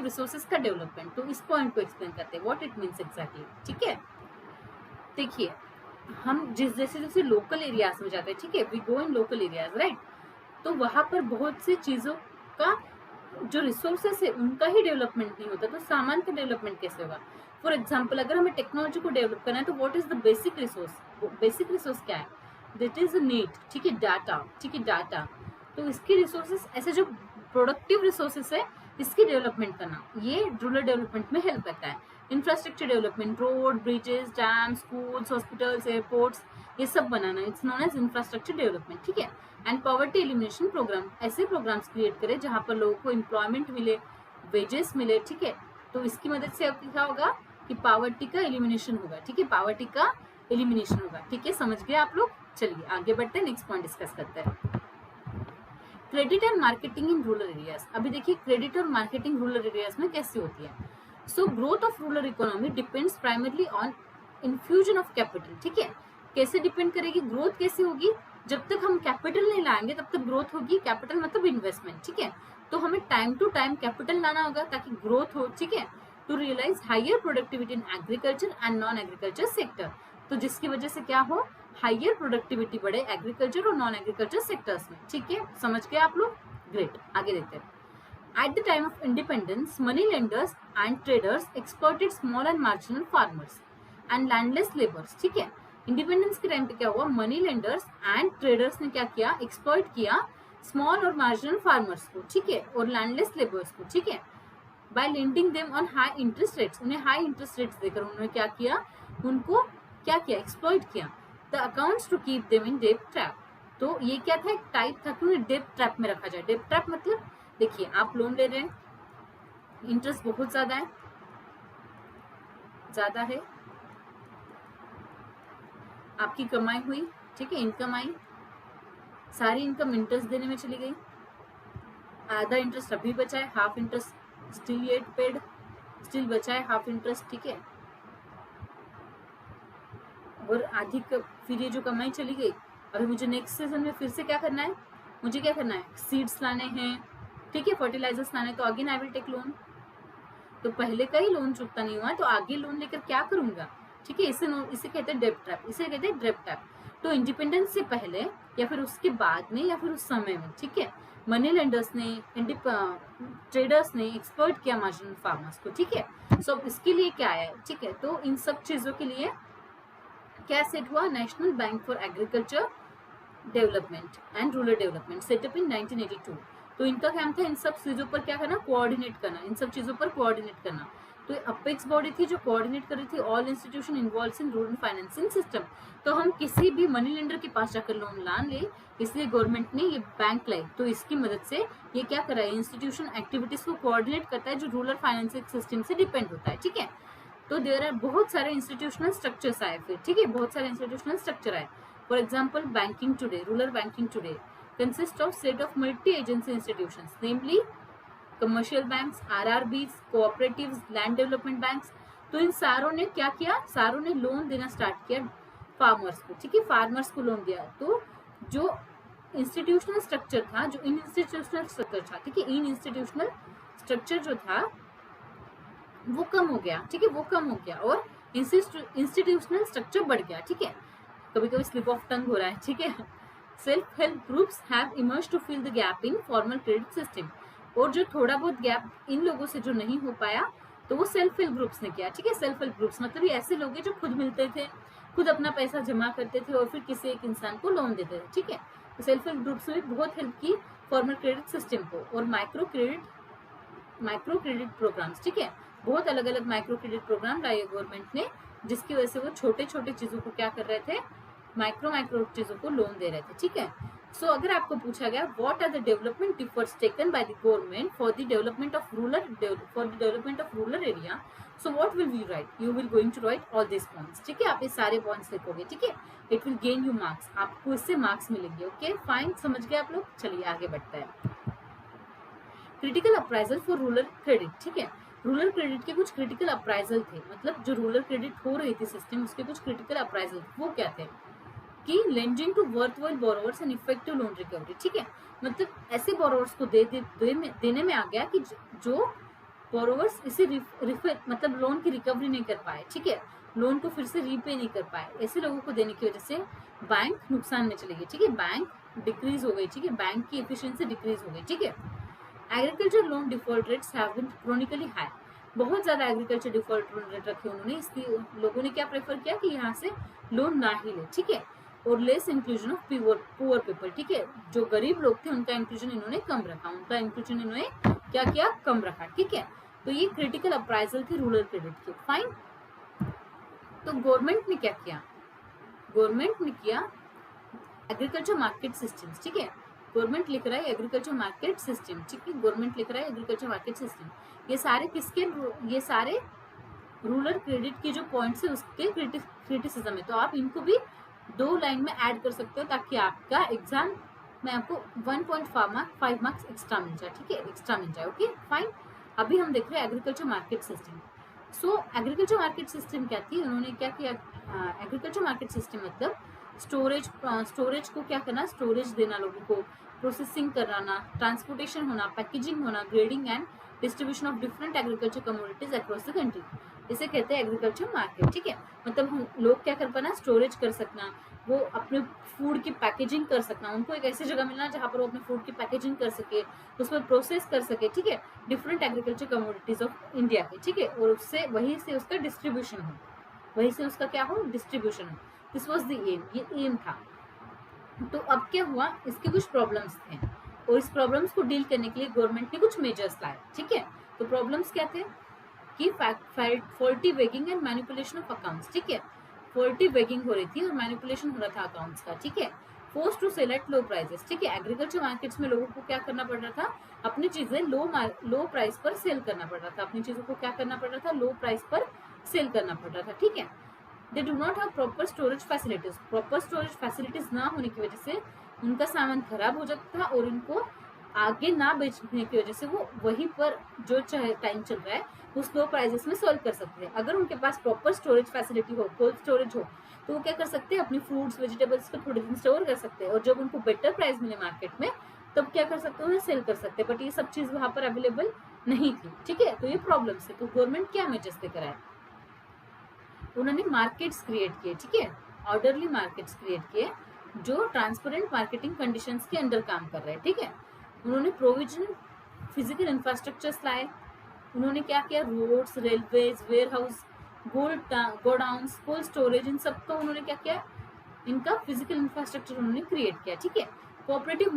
resources का डेवलपमेंट, तो इस पॉइंट को एक्सप्लेन करते हैं, व्हाट इट मीन्स एग्जैक्टली, ठीक है। देखिए हम जैसे लोकल एरियाज में जाते हैं, ठीक है, we go in local areas, right, तो वहां पर बहुत सी चीजों का जो रिसोर्सेस है उनका ही डेवलपमेंट नहीं होता, तो सामान का डेवलपमेंट कैसे होगा। फॉर एग्जाम्पल अगर हमें टेक्नोलॉजी को डेवलप करना है तो what is the basic resource क्या है, दैट इज नीड, ठीक है, डाटा, ठीक है, डाटा। तो इसके रिसोर्सेस, ऐसे जो प्रोडक्टिव रिसोर्सेस है इसकी डेवलपमेंट करना, ये रूरल डेवलपमेंट में हेल्प करता है। Infrastructure development, road, bridges, dam, schools, hospitals, airports, ये सब बनाना, it's known as infrastructure development, ठीक है। एंड पॉवर्टी एलिमिनेशन प्रोग्राम, ऐसे प्रोग्राम्स क्रिएट करें जहां पर लोगों को एम्प्लॉयमेंट मिले, वेजेस मिले, ठीक है। तो इसकी मदद से अब क्या होगा कि पॉवर्टी का एलिमिनेशन होगा, ठीक है, पॉवर्टी का एलिमिनेशन होगा, ठीक है, समझ गए आप लोग। चलिए आगे बढ़ते हैं, नेक्स्ट पॉइंट डिस्कस करते हैं, credit and marketing in rural areas. अभी देखिए क्रेडिट और मार्केटिंग रूरल एरियाज में कैसे होती है। So growth of rural economy depends primarily on infusion of capital, ठीक है, कैसे डिपेंड करेगी, ग्रोथ कैसे होगी, जब तक हम कैपिटल नहीं लाएंगे तब तक ग्रोथ होगी। कैपिटल मतलब इन्वेस्टमेंट, ठीक है। तो हमें टाइम टू टाइम कैपिटल लाना होगा ताकि ग्रोथ हो, ठीक है, to realise higher productivity in agriculture and non agriculture sector. तो जिसकी वजह से क्या हो, हायर प्रोडक्टिविटी बढ़े एग्रीकल्चर और नॉन एग्रीकल्चर सेक्टर्स में, ठीक है। समझ गए आप लोग, ग्रेट। आगे देखते हैं। At the time of independence, money lenders and traders exploited small and marginal farmers and landless laborers, ठीक है। इंडिपेंडेंस के टाइम पे क्या हुआ, मनी लेंडर्स एंड ट्रेडर्स ने क्या किया, एक्सप्लॉइट किया स्मॉल और मार्जिनल फार्मर्स को, ठीक है, और लैंडलेस लेबर्स को, ठीक है, by lending them on high interest rates. उन्हें हाई इंटरेस्ट रेट्स देकर उन्होंने क्या किया, उनको क्या किया, एक्सप्लॉइट किया। The accounts to keep them in debt trap. तो ये क्या था, एक टाइप था कि उन्हें डेट ट्रैप में रखा जाए। डेट ट्रैप मतलब देखिए, आप लोन ले रहे हैं, इंटरेस्ट बहुत ज्यादा है, आपकी कमाई हुई, ठीक है, इनकम आई, सारी इनकम इंटरेस्ट देने में चली गई, आधा इंटरेस्ट अभी बचा है, half interest still yet paid, still बचा है हाफ इंटरेस्ट, ठीक है, और आधी फिर ये जो कमाई चली गई, अभी मुझे नेक्स्ट सीजन में फिर से क्या करना है, मुझे क्या करना है, सीड्स लाने हैं, ठीक है, फर्टिलाइजर्स लाने, तो again I will take loan. तो पहले का ही लोन चुकता नहीं हुआ तो आगे लोन लेकर क्या करूंगा, ठीक है। इसे कहते हैं डेट ट्रैप, इसे कहते हैं डेट ट्रैप। तो इंडिपेंडेंस से पहले या फिर उसके बाद में या फिर उस समय में, ठीक है, मनी लेंडर्स ने, ट्रेडर्स ने एक्सप्लॉइट किया मार्जिनल फार्मर्स को, ठीक है। सो इसके लिए क्या है, ठीक है, तो इन सब चीजों के लिए क्या सेट हुआ, National Bank for Agriculture Development and Rural Development setup इन 1982। तो इनका काम था इन सब चीजों पर क्या करना, कोऑर्डिनेट करना, इन सब चीजों पर कोऑर्डिनेट करना। तो अपेक्स बॉडी थी जो कोऑर्डिनेट कर रही थी all institution involve in rural financing system. तो हम किसी भी मनी लेंडर के पास जाकर लोन ला ले, इसलिए गवर्नमेंट ने ये बैंक लाई। तो इसकी मदद से ये क्या कर रहा है, इंस्टीट्यूशन एक्टिविटीज को कोऑर्डिनेट करता है जो रूरल फाइनेंसिंग सिस्टम से डिपेंड होता है, ठीक है। तो देयर आर बहुत सारे इंस्टीट्यूशनल स्ट्रक्चर्स आए फिर, ठीक है, बहुत सारे इंस्टीट्यूशनल स्ट्रक्चर आए। For example banking today, rural banking today consists of set of multi-agency institutions, namely commercial banks, RRBs, cooperatives, land development banks। तो इन सारों ने क्या किया, सारों ने लोन देना स्टार्ट किया फार्मर्स को, ठीक है, फार्मर्स को लोन दिया। तो जो इंस्टीट्यूशनल स्ट्रक्चर था, जो इन इंस्टीट्यूशनल स्ट्रक्चर था, ठीक है, इन इंस्टीट्यूशनल स्ट्रक्चर जो था वो कम हो गया, ठीक है, वो कम हो गया और इंस्टीट्यूशनल स्ट्रक्चर बढ़ गया, ठीक है। कभी कभी स्लिप ऑफ टंग हो रहा है, ठीक है। Self help groups have emerged to fill the gap in formal credit system. और जो थोड़ा बहुत गैप इन लोगों से जो नहीं हो पाया तो वो सेल्फ हेल्प ग्रुप्स ने किया, ठीक है। सेल्फ हेल्प ग्रुप्स मतलब ये ऐसे लोग हैं जो खुद मिलते थे, खुद अपना पैसा जमा करते थे और फिर किसी एक इंसान को लोन देते थे, ठीक है। तो सेल्फ हेल्प ग्रुप्स ने बहुत हेल्प की फॉर्मल क्रेडिट सिस्टम को। और माइक्रो क्रेडिट प्रोग्राम्स, ठीक है, बहुत अलग अलग माइक्रो क्रेडिट प्रोग्राम लाए गवर्नमेंट ने, जिसकी वजह से वो छोटे छोटे चीजों को क्या कर रहे थे, माइक्रो चीजों को लोन दे रहे थे, ठीक है। सो अगर आपको पूछा गया what are the development efforts taken by the government for the development of rural area, so what will you write, you will going to write all this points, ठीक है। आप ये सारे पॉइंट्स लिखोगे, ठीक है, it will gain you marks, आपको इससे मार्क्स मिलेंगे, ओके फाइन, समझ गए आप लोग। चलिए आगे बढ़ते हैं। Critical appraisal for rural credit, ठीक है, रूरल क्रेडिट के कुछ क्रिटिकल अप्राइजल थे, मतलब जो रूरल क्रेडिट हो रही थी सिस्टम, उसके कुछ क्रिटिकल अप्राइजल वो क्या थे, कि lending to worthwhile borrowers and effective loan recovery, ठीक है, मतलब ऐसे बोरोवर्स को देने में आ गया कि जो बोरोवर्स इसे मतलब लोन की रिकवरी नहीं कर पाए, ठीक है, लोन को फिर से रीपे नहीं कर पाए, ऐसे लोगों को देने की वजह से बैंक नुकसान में चले गए, ठीक है, बैंक डिक्रीज हो गई, ठीक है, बैंक की एफिशिएंसी डिक्रीज हो गई, ठीक है। Agriculture loan default rates have been chronically high, बहुत ज्यादा एग्रीकल्चर डिफॉल्ट रेट रखे उन्होंने, इसलिए लोगों ने क्या प्रेफर किया कि यहाँ से लोन ना ही ले, ठीक है। और less inclusion of poor people, ठीक है, जो गरीब लोग थे उनका इंक्लूजन इन्होंने कम रखा, क्या किया, कम रखा, ठीक है। तो ये क्रिटिकल अप्राइजल थी रूरल क्रेडिट की, फाइन। तो गवर्नमेंट ने क्या किया, गवर्नमेंट ने किया एग्रीकल्चर मार्केट सिस्टम्स, ठीक है, गवर्नमेंट लिख रहा है एग्रीकल्चर मार्केट सिस्टम, ठीक है, गवर्नमेंट लिख रहा है एग्रीकल्चर मार्केट सिस्टम। ये सारे किसके, ये सारे रूरल क्रेडिट के जो पॉइंट्स है उसके क्रिटिसिज्म है। तो आप इनको भी 2 लाइन में ऐड कर सकते हो ताकि आपका एग्जाम में आपको 1.5 मार्क्स एक्स्ट्रा मिल जाए, ठीक है, एक्स्ट्रा मिल जाए, ओके फाइन। अभी हम देख रहे हैं एग्रीकल्चर मार्केट सिस्टम। सो एग्रीकल्चर मार्केट सिस्टम क्या थी, उन्होंने क्या किया, एग्रीकल्चर मार्केट सिस्टम मतलब स्टोरेज को क्या करना, स्टोरेज देना लोगों को, प्रोसेसिंग कराना, ट्रांसपोर्टेशन होना, पैकेजिंग होना, grading and distribution of different agriculture commodities across the country, इसे कहते हैं एग्रीकल्चर मार्केट। ठीक है, मतलब हम लोग क्या कर पाना, स्टोरेज कर सकना, वो अपने फूड की पैकेजिंग कर सकना, उनको एक ऐसी जगह मिलना जहाँ पर वो अपने फूड की पैकेजिंग कर सके, उसमें प्रोसेस कर सके। ठीक है, different agriculture commodities of India के। ठीक है, और उससे वहीं से उसका डिस्ट्रीब्यूशन हो, वहीं से उसका क्या हो, डिस्ट्रीब्यूशन हो। दिस वॉज द एम, ये एम था। तो अब क्या हुआ, इसके कुछ प्रॉब्लम्स थे और इस प्रॉब्लम्स को डील करने के लिए गवर्नमेंट ने कुछ मेजर्स लाए। ठीक है, तो प्रॉब्लम्स क्या थे कि faulty weighing and manipulation of accounts. ठीक है, फॉल्टी वेगिंग हो रही थी और मैनिपुलेशन हो रहा था अकाउंट्स का। ठीक है, force to sell at low prices. ठीक है, एग्रीकल्चर मार्केट्स में लोगों को क्या करना पड़ रहा था, अपनी चीजें लो प्राइस पर सेल करना पड़ रहा था, अपनी चीजों को क्या करना पड़ रहा था, लो प्राइस पर सेल करना पड़ रहा था। ठीक है, they do not have proper storage facilities. Proper storage facilities ना होने की वजह से उनका सामान खराब हो जाता था और इनको आगे ना बेचने की वजह से वो वहीं पर जो चाहे टाइम चल रहा है उस लो प्राइसेस में सोल्व कर सकते हैं। अगर उनके पास प्रॉपर स्टोरेज फैसिलिटी हो, कोल्ड स्टोरेज हो, तो वो क्या कर सकते हैं, अपनी फ्रूट्स वेजिटेबल्स को थोड़े दिन स्टोर कर सकते हैं और जब उनको बेटर प्राइस मिले मार्केट में तब क्या कर सकते हैं, उन्हें सेल कर सकते हैं। बट ये सब चीज वहां पर अवेलेबल नहीं थी। ठीक है, तो ये प्रॉब्लम है। तो गवर्नमेंट क्या मेजर्स लेकर आए, उन्होंने मार्केट्स क्रिएट किए। ठीक है, ऑर्डरली मार्केट्स क्रिएट किए जो ट्रांसपेरेंट मार्केटिंग कंडीशंस के अंडर काम कर रहे हैं। ठीक है, उन्होंने प्रोविजन फिजिकल इंफ्रास्ट्रक्चर्स लाए। उन्होंने क्या किया, roads, railways, warehouse, godowns, cold storage, इन सबको उन्होंने क्या किया, इनका फिजिकल इंफ्रास्ट्रक्चर उन्होंने क्रिएट किया। ठीक है, कोऑपरेटिव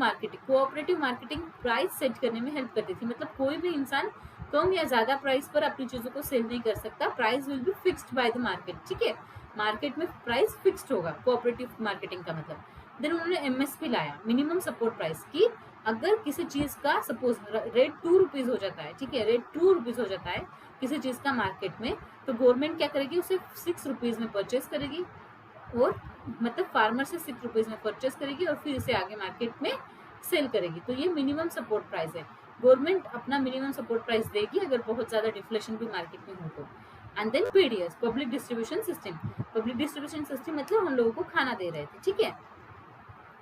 मार्केटिंग प्राइस सेट करने में हेल्प करती थी। मतलब कोई भी इंसान कम या ज्यादा प्राइस पर अपनी चीजों को सेल नहीं कर सकता, price will be fixed by the market. ठीक है, मार्केट में प्राइस फिक्स्ड होगा, कोऑपरेटिव मार्केटिंग का मतलब। देन उन्होंने एमएसपी लाया, मिनिमम सपोर्ट प्राइस की। अगर किसी चीज का सपोज रेट 2 रुपीज हो जाता है, ठीक है, रेट 2 रुपीज हो जाता है किसी चीज का मार्केट में, तो गवर्नमेंट क्या करेगी, उसे 6 रुपीज में परचेस करेगी और मतलब फार्मर से 6 रुपीज में परचेस करेगी और फिर इसे आगे मार्केट में सेल करेगी। तो ये मिनिमम सपोर्ट प्राइस है। गवर्नमेंट अपना मिनिमम सपोर्ट प्राइस देगी अगर बहुत ज्यादा डिफ्लेशन भी मार्केट में हो तो। And then PDS, public distribution system. Public distribution system मतलब हम लोगों को खाना दे रहे थे। ठीक है,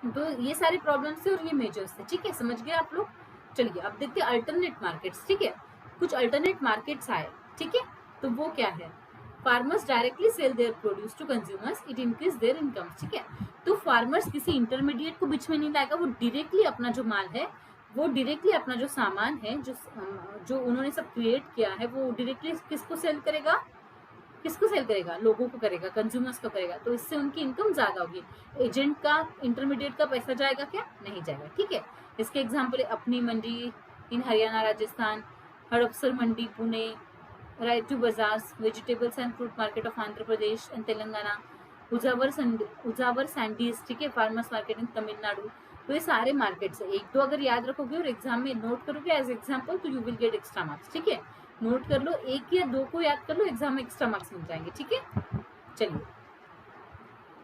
तो ये सारे प्रॉब्लम्स थे और ये मेजर्स थे। ठीक है, समझ गए आप लोग। चलिए अब देखते हैं अल्टरनेट मार्केट्स। ठीक है, कुछ अल्टरनेट मार्केट्स आए। ठीक है, तो वो क्या है, farmers directly sell their produce to consumers, it increase their income. ठीक है, तो फार्मर्स किसी इंटरमीडिएट को बीच में नहीं लाएगा, वो डायरेक्टली अपना जो माल है, वो डायरेक्टली अपना जो सामान है, जो उन्होंने सब क्रिएट किया है, वो डायरेक्टली किसको सेल करेगा, किसको सेल करेगा, लोगों को करेगा, कंज्यूमर्स को करेगा। तो इससे उनकी इनकम ज्यादा होगी। एजेंट का, इंटरमीडिएट का पैसा जाएगा क्या, नहीं जाएगा। ठीक है, इसके एग्जाम्पल अपनी mandi in Haryana, Rajasthan, Hadapsar mandi Pune, Rythu Bazar, vegetables and fruit market of Andhra Pradesh and Telangana, Uzhavar Sandhai, ठीक है, फार्मर्स मार्केट इन तमिलनाडु। तो ये सारे मार्केट्स है। एक दो अगर याद रखोगे और एग्जाम में नोट करोगे एज एग्जाम्पल तो you will get extra marks. ठीक है, नोट कर लो, एक या दो को याद कर लो, एग्जाम में एक्स्ट्रा मार्क्स मिल जाएंगे। ठीक है, चलिए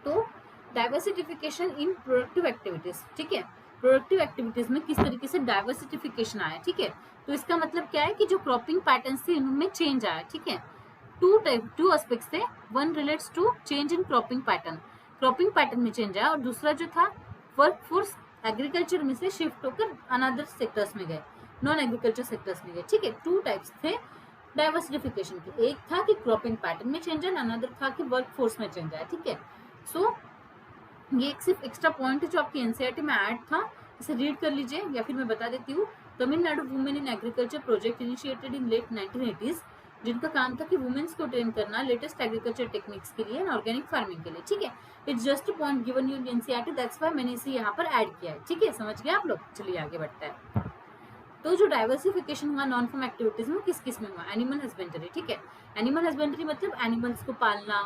तो डाइवर्सिफिकेशन इन प्रोडक्टिव एक्टिविटीज। ठीक है, प्रोडक्टिव एक्टिविटीज में किस तरीके से डाइवर्सिफिकेशन आया। ठीक है, तो इसका मतलब क्या है कि जो क्रॉपिंग पैटर्न थे इनमें चेंज आया। ठीक है, टू एस्पेक्ट्स थे, one relates to change in cropping pattern में चेंज आया और दूसरा जो था वर्कफोर्स एग्रीकल्चर में से शिफ्ट होकर अनदर सेक्टर्स में गए, नॉन एग्रीकल्चर सेक्टर्स में गए। ठीक है, टू टाइप्स थे डाइवर्सिफिकेशन के, एक था कि क्रॉपिंग पैटर्न में चेंज आया, अनदर था कि वर्कफोर्स में चेंज आया। ठीक है, सो ये एक सिर्फ एक्स्ट्रा पॉइंट है जो आपकी एनसीईआरटी में ऐड था, इसे रीड कर लीजिए या फिर मैं बता देती हूँ। Tamil Nadu women in agriculture project initiated in late 1980s, जिनका काम था कि वुमेन्स को ट्रेन करना लेटेस्ट एग्रीकल्चर टेक्निक्स के लिए एंड ऑर्गेनिक फार्मिंग के लिए। ठीक है, it's just a point given you in NCERT, that's why मैंने इसे यहाँ पर ऐड किया है। ठीक है, समझ गए आप लोग। चलिए आगे बढ़ता है। तो जो डाइवर्सिफिकेशन हुआ नॉन फार्म एक्टिविटीज में किस किस में हुआ, एनिमल हस्बेंड्री। ठीक है, एनिमल हस्बेंड्री मतलब एनिमल्स को पालना,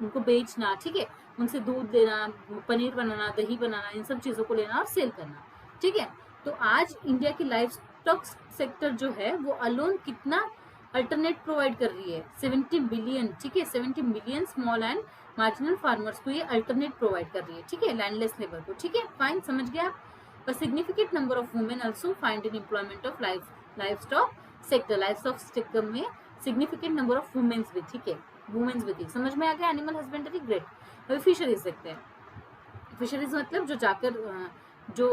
उनको बेचना। ठीक है, उनसे दूध देना, पनीर बनाना, दही बनाना, इन सब चीजों को लेना और सेल करना। ठीक है, तो आज इंडिया की लाइफ स्टॉक सेक्टर जो है वो अलोन कितना अल्टरनेट प्रोवाइड कर रही है, 70 बिलियन। ठीक है, 70 million small and marginal farmers को ये अल्टरनेट प्रोवाइड कर रही है। ठीक है, लैंडलेस लेबर को। ठीक है, फाइन, समझ गए आप। A significant number of women also find in employment of livestock sector में significant number of women भी। ठीक है, वुमेन्स भी थी। समझ में आ गया एनिमल हस्बेंड्री, ग्रेट। अभी फिशरीज देखते हैं। फिशरीज मतलब जो जाकर जो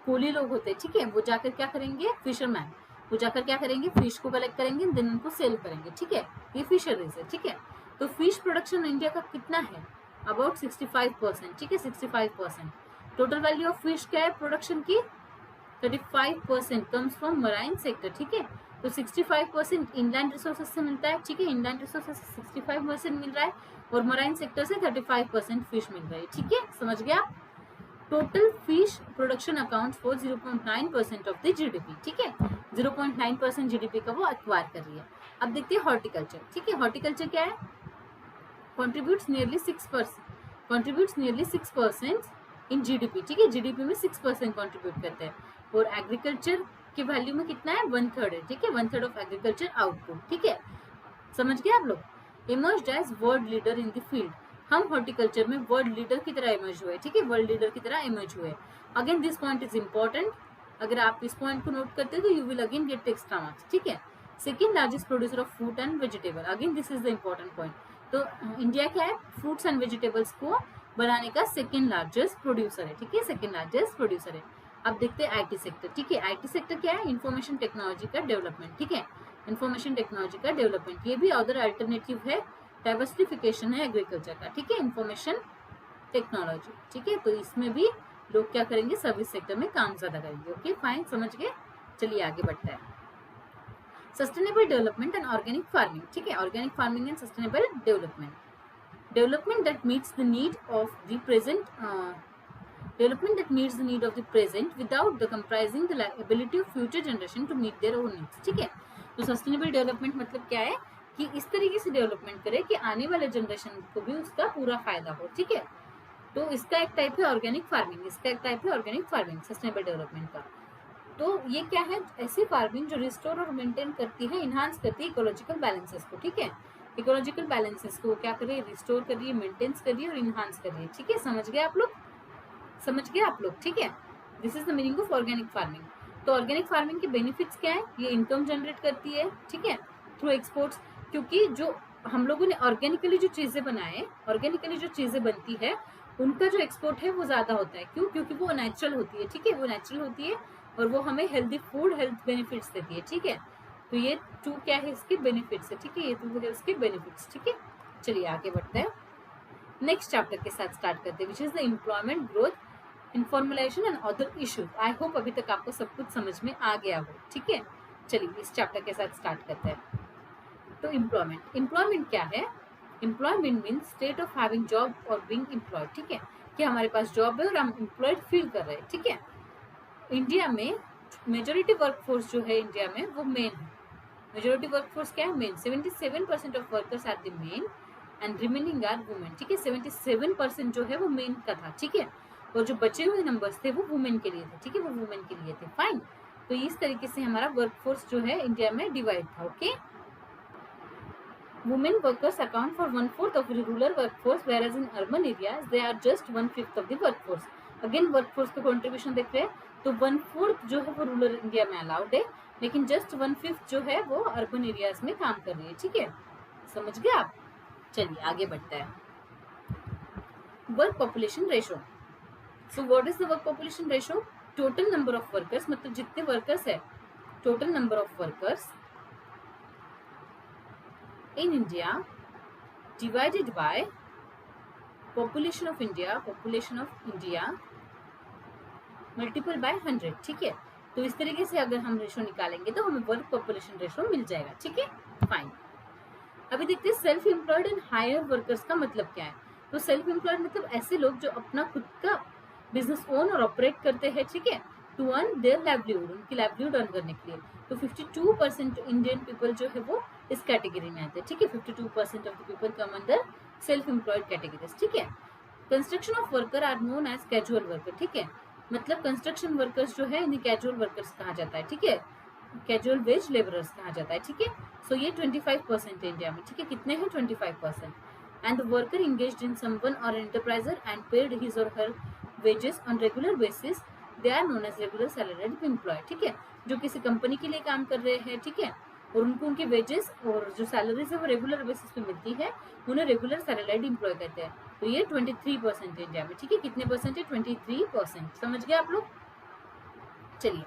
कोली लोग होते हैं, ठीक है, वो जाकर क्या करेंगे, फिशरमैन, वो जाकर क्या करेंगे, फिश को कलेक्ट करेंगे, देन उनको सेल करेंगे, ठीक है, ये फिशरीज है, ठीक है। तो फिश प्रोडक्शन इंडिया का कितना है, अबाउट 65%, ठीक है, 65%। टोटल वैल्यू ऑफ फिश क्या है प्रोडक्शन की, 35% कम्स फ्रॉम मराइन सेक्टर, ठीक है। तो 65% इनलैंड रिसोर्सेज से मिलता है, ठीक है, इनलैंड रिसोर्सेज से 65% मिल रहा है और मराइन सेक्टर से 35% फिश मिल रही है, ठीक है, समझ गया। Total fish production account for 0.9% of the GDP, ठीक है, 0.9% जीडीपी का वो अक्वायर कर रही है। अब देखते हैं हॉर्टिकल्चर, ठीक है, हॉर्टिकल्चर क्या है, contributes nearly 6% इन जीडीपी, ठीक है, जीडीपी में 6% कंट्रीब्यूट करते हैं। और एग्रीकल्चर के वैल्यू में कितना है, 1/3 है, ठीक है, 1/3 ऑफ एग्रीकल्चर आउटपुट, ठीक है, समझ गए आप लोग। Emerged as world leader in the field, हम हॉर्टिकल्चर में वर्ल्ड लीडर की तरह इमर्ज हुए, ठीक है, वर्ल्ड लीडर की तरह इमर्ज हुए। Again this point is important, अगर आप इस पॉइंट को नोट करते हो तो you will again get extra marks, ठीक है। Second largest producer of fruit and vegetable, again this is the important point. तो इंडिया क्या है, फ्रूट्स एंड वेजिटेबल्स को बनाने का सेकेंड लार्जेस्ट प्रोड्यूसर है, ठीक है, सेकेंड लार्जेस्ट प्रोड्यूसर है। अब देखते हैं आईटी सेक्टर, ठीक है, आईटी सेक्टर क्या है, इंफॉर्मेशन टेक्नोलॉजी का डेवलपमेंट, ठीक है, इंफॉर्मेशन टेक्नोलॉजी का डेवलपमेंट, ये भी अदर अल्टरनेटिव है, डाइवर्सिफिकेशन है एग्रीकल्चर का, ठीक है, इंफॉर्मेशन टेक्नोलॉजी, ठीक है। तो इसमें भी लोग क्या करेंगे, सर्विस सेक्टर में काम ज्यादा करेंगे, ओके फाइन, समझ गए। चलिए आगे बढ़ते हैं। Sustainable development and organic farming, ठीक है, organic farming and sustainable development that meets the need of the present development that meets the need of the present without the comprising the ability of future generation to meet their own needs, ठीक है। तो सस्टेनेबल डेवलपमेंट मतलब क्या है कि इस तरीके से डेवलपमेंट करे कि आने वाले जनरेशन को भी उसका पूरा फायदा हो, ठीक है। तो इसका एक टाइप है ऑर्गेनिक फार्मिंग, इसका एक टाइप है ऑर्गेनिक फार्मिंग सस्टेनेबल डेवलपमेंट का। तो ये क्या है, ऐसी फार्मिंग जो रिस्टोर और मेंटेन करती है, इन्हांस करती है इकोलॉजिकल बैलेंसेस को, ठीक है, इकोलॉजिकल बैलेंसेस को क्या कर रही है, रिस्टोर कर रही है, मेंटेन्स कर रही है और इन्हांस कर रही है, ठीक है, समझ गए आप लोग, समझ गए आप लोग, ठीक है। This is the meaning of organic farming. तो ऑर्गेनिक फार्मिंग के बेनिफिट्स क्या है, ये इनकम जनरेट करती है, ठीक है, थ्रू एक्सपोर्ट्स, क्योंकि जो हम लोगों ने ऑर्गेनिकली जो चीजें बनाए, ऑर्गेनिकली जो चीजें बनती है उनका जो एक्सपोर्ट है वो ज्यादा होता है, क्यों, क्योंकि वो नेचुरल होती है, ठीक है, वो नेचुरल होती है और वो हमें हेल्दी फूड, हेल्थ बेनिफिट्स देती है, ठीक है। तो ये टू क्या है, इसके बेनिफिट्स है, ठीक है, ये टू है उसके बेनिफिट्स, ठीक है। चलिए आगे बढ़ते हैं, नेक्स्ट चैप्टर के साथ स्टार्ट करते हैं, which is the employment growth, informalization and other issues. I hope अभी तक आपको सब कुछ समझ में आ गया हो, ठीक है। चलिए इस चैप्टर के साथ स्टार्ट करते हैं। तो एम्प्लॉयमेंट क्या है, employment means state of having job और बीइंग एम्प्लॉयड, ठीक है, कि हमारे पास जॉब है और हम एम्प्लॉयड फील कर रहे हैं, ठीक है। इंडिया में मेजोरिटी वर्कफोर्स जो है इंडिया में वो मेन है, मेजोरिटी वर्कफोर्स क्या है, men, 77% of workers are the men and remaining are women, ठीक है, 77% जो है वो मेन का था, ठीक है, और जो बचे हुए नंबर्स थे वो वुमेन के लिए थे, ठीक है, वो वुमेन के लिए थे, फाइन। तो इस तरीके से हमारा वर्कफोर्स जो है इंडिया में डिवाइड था, okay. Women workers account for 1/4 of the rural workforce, whereas in urban areas they are just 1/5 of the workforce. Again workforce का contribution देख रहे हैं, तो 1/4 जो है वो रूरल इंडिया में अलाउड है, लेकिन जस्ट 1/5 जो है वो अर्बन एरियाज में काम कर रही है, ठीक है, समझ गए आप। चलिए आगे बढ़ते हैं। Work population ratio, so what is the work population ratio, total number of workers, मतलब जितने वर्कर्स है, total number of workers in India divided by population of India multiple by 100, ठीक है। तो इस तरीके से अगर हम रेशो निकालेंगे तो हमें वर्क पॉपुलेशन रेशो मिल जाएगा, ठीक है, फाइन। अभी देखते हैं self employed and hire workers का मतलब क्या है। तो सेल्फ एम्प्लॉयड मतलब ऐसे लोग जो अपना खुद का बिजनेस ओन और ऑपरेट करते हैं, ठीक है, टू अर्न देयर लाइवलीहुड, उनकी लाइवलीहुड अर्न करने के लिए। तो 52% इंडियन पीपल जो है वो इस कैटेगरी में आते हैं, ठीक है, 52% of the people come under self employed categories, ठीक है। Construction of worker are known as casual worker, ठीक है, मतलब कंस्ट्रक्शन वर्कर्स जो है इन्हें कैजुअल वर्कर्स कहा जाता है, ठीक है, कैजुअल वेज लेबरर्स कहा जाता है, ठीक है। सो ये 25% है इंडिया में, ठीक है, कितने हैं, 25%। And the worker engaged in someone or enterpriser and paid his or her wages on regular basis, they are known as regular salaried employ, ठीक है, जो किसी कंपनी के लिए काम कर रहे हैं, ठीक है, और उनको उनके वेजेस और जो सैलरीज है वो रेगुलर बेसिस पे मिलती है, उन्हें रेगुलर सैलरीड एम्प्लॉय कहते हैं। तो ये 23% इंडिया में, ठीक है। कितने परसेंट है? 23%। समझ गए आप लोग? चलिए,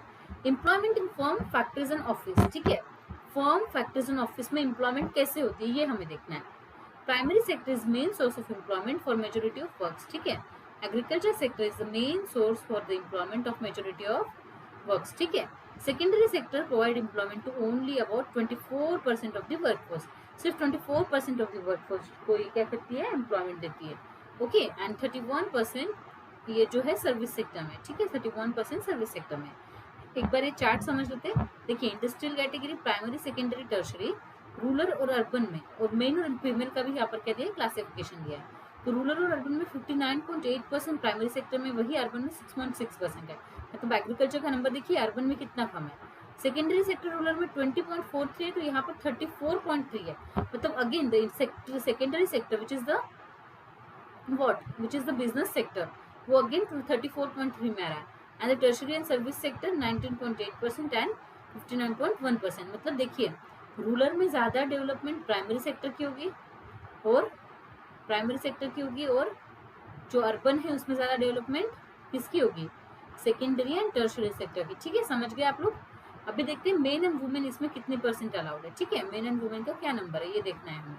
employment in firm, factories and office, ठीक है। फर्म, फैक्ट्रीज एंड ऑफिस में एम्प्लॉयमेंट कैसे होती है ये हमें देखना है। Primary sector is main source of employment for majority of works, ठीक है। Agriculture sector is the main source for the employment of majority of works, ठीक है। Secondary sector provide employment to only about 24% of the workforce, सिर्फ 24% ऑफ द वर्कफोर्स को ये क्या करती है? एम्प्लॉयमेंट देती है, ओके। एंड 31% ये जो है सर्विस सेक्टर में, ठीक है। 31% सर्विस सेक्टर में। एक बार ये चार्ट समझ लेते हैं। देखिए, industrial category, primary, secondary, tertiary, rural और अर्बन में, और मेन और फीमेल का भी यहाँ पर क्या दिया? क्लासिफिकेशन दिया है। तो रूरल और अर्बन में 59.8% प्राइमरी सेक्टर में, वही अर्बन में 6.6% है। मतलब एग्रीकल्चर का नंबर देखिए अर्बन में कितना कम है। सेकेंडरी सेक्टर रूरल में 20.43 है, तो यहाँ पर 34.3 है। मतलब again the secondary sector which is the which is the business sector, वो अगेन 34.3 में आ रहा है। And the tertiary and service sector 19.8% and 59.1%। मतलब देखिए, रूरल में ज्यादा डेवलपमेंट प्राइमरी सेक्टर की होगी, और जो अर्बन है उसमें ज्यादा डेवलपमेंट किसकी होगी? सेकेंडरी एंड टर्शरी सेक्टर की, ठीक है। समझ गए आप लोग? अभी देखते हैं मेन एंड वुमेन इसमें कितने परसेंट अलाउड है, ठीक है। मेन एंड वुमेन का क्या नंबर है ये देखना है हमें।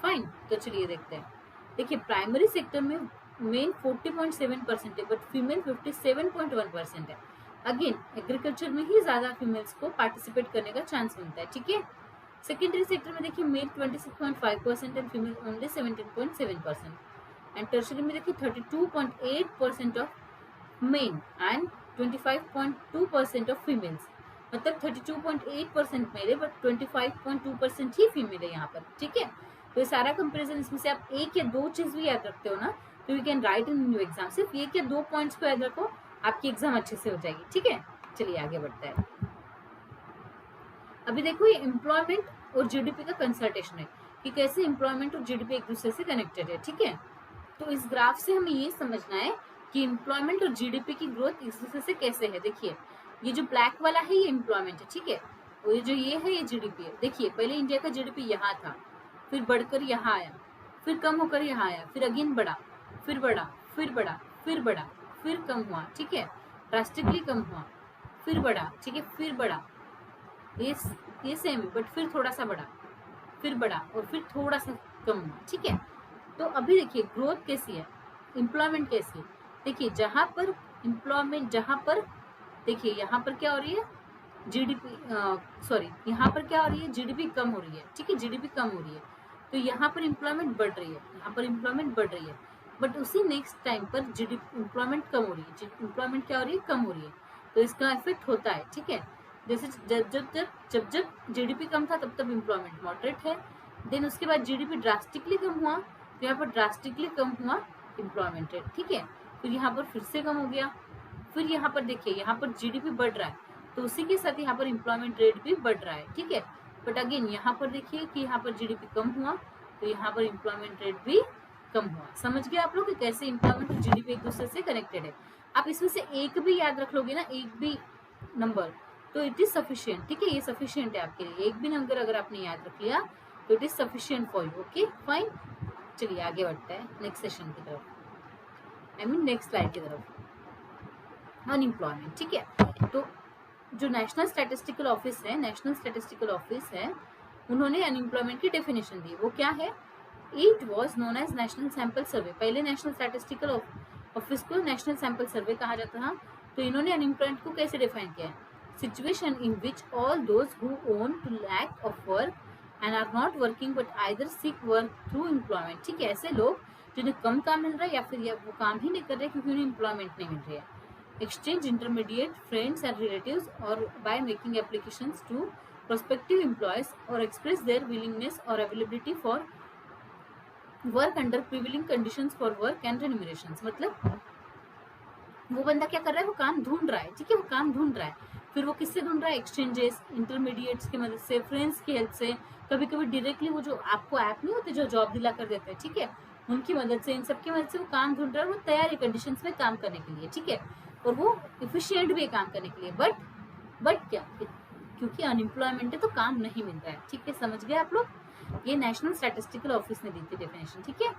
फाइन, तो चलिए देखते हैं। देखिए, प्राइमरी सेक्टर में मेन 40.7% है, बट फीमेल 57.1% है। अगेन एग्रीकल्चर में ही ज्यादा फीमेल्स को पार्टिसिपेट करने का चांस मिलता है, ठीक है। सेकेंडरी सेक्टर में देखिए male 26.5% and female only 17.7%। And tertiary में देखिए 32.8% of men and 25.2% of females. मतलब 32.8% मेल है, बट 25.2% ही फीमेल है यहाँ पर, ठीक है। तो ये सारा कंपेरिजन, इसमें से आप एक या दो चीज भी याद रखते हो ना, तो you can write in your exam. सिर्फ एक या दो पॉइंट्स को याद रखो, आपकी एग्जाम अच्छे से हो जाएगी, ठीक है। चलिए आगे बढ़ते हैं। अभी देखो, ये एम्प्लॉयमेंट और जीडीपी का कंसल्टेशन है कि कैसे एम्प्लॉयमेंट और जीडीपी एक दूसरे से कनेक्टेड है, ठीक है। तो इस ग्राफ से हमें ये समझना है कि एम्प्लॉयमेंट और जीडीपी की ग्रोथ एक दूसरे से कैसे है। देखिए, ये जो ब्लैक वाला है ये एम्प्लॉयमेंट है, ठीक है। और ये जो ये है ये जीडीपी है। देखिए, पहले इंडिया का जीडीपी यहाँ था, फिर बढ़कर यहाँ आया, फिर कम होकर यहाँ आया, फिर अगेन बढ़ा, फिर बढ़ा, फिर बढ़ा, फिर बढ़ा, फिर कम हुआ, ठीक है। ड्रास्टिकली कम हुआ, फिर बढ़ा, ठीक है, फिर बढ़ा, ये सेम, बट फिर थोड़ा सा बढ़ा, फिर बढ़ा, और फिर थोड़ा सा कम हुआ, ठीक है। तो अभी देखिए ग्रोथ कैसी है, एम्प्लॉयमेंट कैसी है। देखिए, जहां पर एम्प्लॉयमेंट, जहां पर देखिए यहाँ पर क्या हो रही है? जीडीपी, सॉरी, यहाँ पर क्या हो रही है? जीडीपी कम हो रही है, ठीक है। जीडीपी कम हो रही है, तो यहाँ पर एम्प्लॉयमेंट बढ़ रही है, यहाँ पर एम्प्लॉयमेंट बढ़ रही है। बट उसी नेक्स्ट टाइम पर जीडीपी एम्प्लॉयमेंट कम हो रही है, एम्प्लॉयमेंट क्या हो रही है? कम हो रही है। तो इसका इफेक्ट होता है, ठीक है। जैसे जब जीडीपी कम था तब एम्प्लॉयमेंट मॉडरेट है। देन उसके बाद जीडीपी ड्रास्टिकली कम हुआ, तो यहाँ पर ड्रास्टिकली कम हुआ एम्प्लॉयमेंट रेट, ठीक है। फिर यहाँ पर फिर से कम हो गया, फिर यहाँ पर देखिए यहाँ पर जीडीपी बढ़ रहा है, तो उसी के साथ यहाँ पर एम्प्लॉयमेंट रेट भी बढ़ रहा है, ठीक है। बट अगेन यहाँ पर देखिए कि यहाँ पर जीडीपी कम हुआ, तो यहाँ पर एम्प्लॉयमेंट रेट भी कम हुआ। समझ गए आप लोग कि कैसे एम्प्लॉयमेंट और जीडीपी एक दूसरे से कनेक्टेड है। आप इसमें से एक भी याद रख लोगे ना, एक भी नंबर, तो इट इज सफिशियंट, ठीक है। ये सफिशियंट है आपके लिए। एक भी नंबर अगर आपने याद रख लिया तो it is sufficient for you, okay fine. चलिए आगे बढ़ते हैं नेक्स्ट सेशन की तरफ, आई मीन नेक्स्ट स्लाइड की तरफ। अनएम्प्लॉयमेंट, ठीक है। तो जो नेशनल स्टैटिस्टिकल ऑफिस है, उन्होंने अनएम्प्लॉयमेंट की डेफिनेशन दी। वो क्या है? It was known as national sample survey. पहले नेशनल स्टैटिस्टिकल ऑफिस को नेशनल सैंपल सर्वे कहा जाता था। तो इन्होंने अनएम्प्लॉयमेंट को कैसे डिफाइन किया है? Situation in which all those who own to lack of work and are not working but either seek work through employment, ठीक है। ऐसे लोग जिन्हें कम काम मिल रहा है या फिर वो काम ही नहीं कर रहे क्योंकि उन्हें एम्प्लॉयमेंट नहीं मिल रही है। Exchange intermediate friends and relatives or by making applications to prospective employees or express their willingness or availability for work under prevailing conditions for work and remunerations। मतलब वो बंदा क्या कर रहा है? वो काम ढूंढ रहा है, ठीक है। वो काम ढूंढ रहा है, फिर वो किससे ढूंढ रहा है? एक्सचेंजेस, इंटरमीडिएट्स की मदद से, फ्रेंड्स की हेल्प से, कभी कभी डायरेक्टली वो जो आपको ऐप नहीं होते जो जॉब दिला कर देते हैं, ठीक है, उनकी मदद से, इन सबकी मदद से वो काम ढूंढ रहा है। वो तैयार है कंडीशंस में काम करने के लिए, ठीक है। और वो इफिशियंट भी है काम करने के लिए, बट क्या क्योंकि अनएम्प्लॉयमेंट है तो काम नहीं मिल रहा है। ठीक है, समझ गए आप लोग? ये नेशनल स्टैटिस्टिकल ऑफिस ने दी थी डेफिनेशन। ठीक है,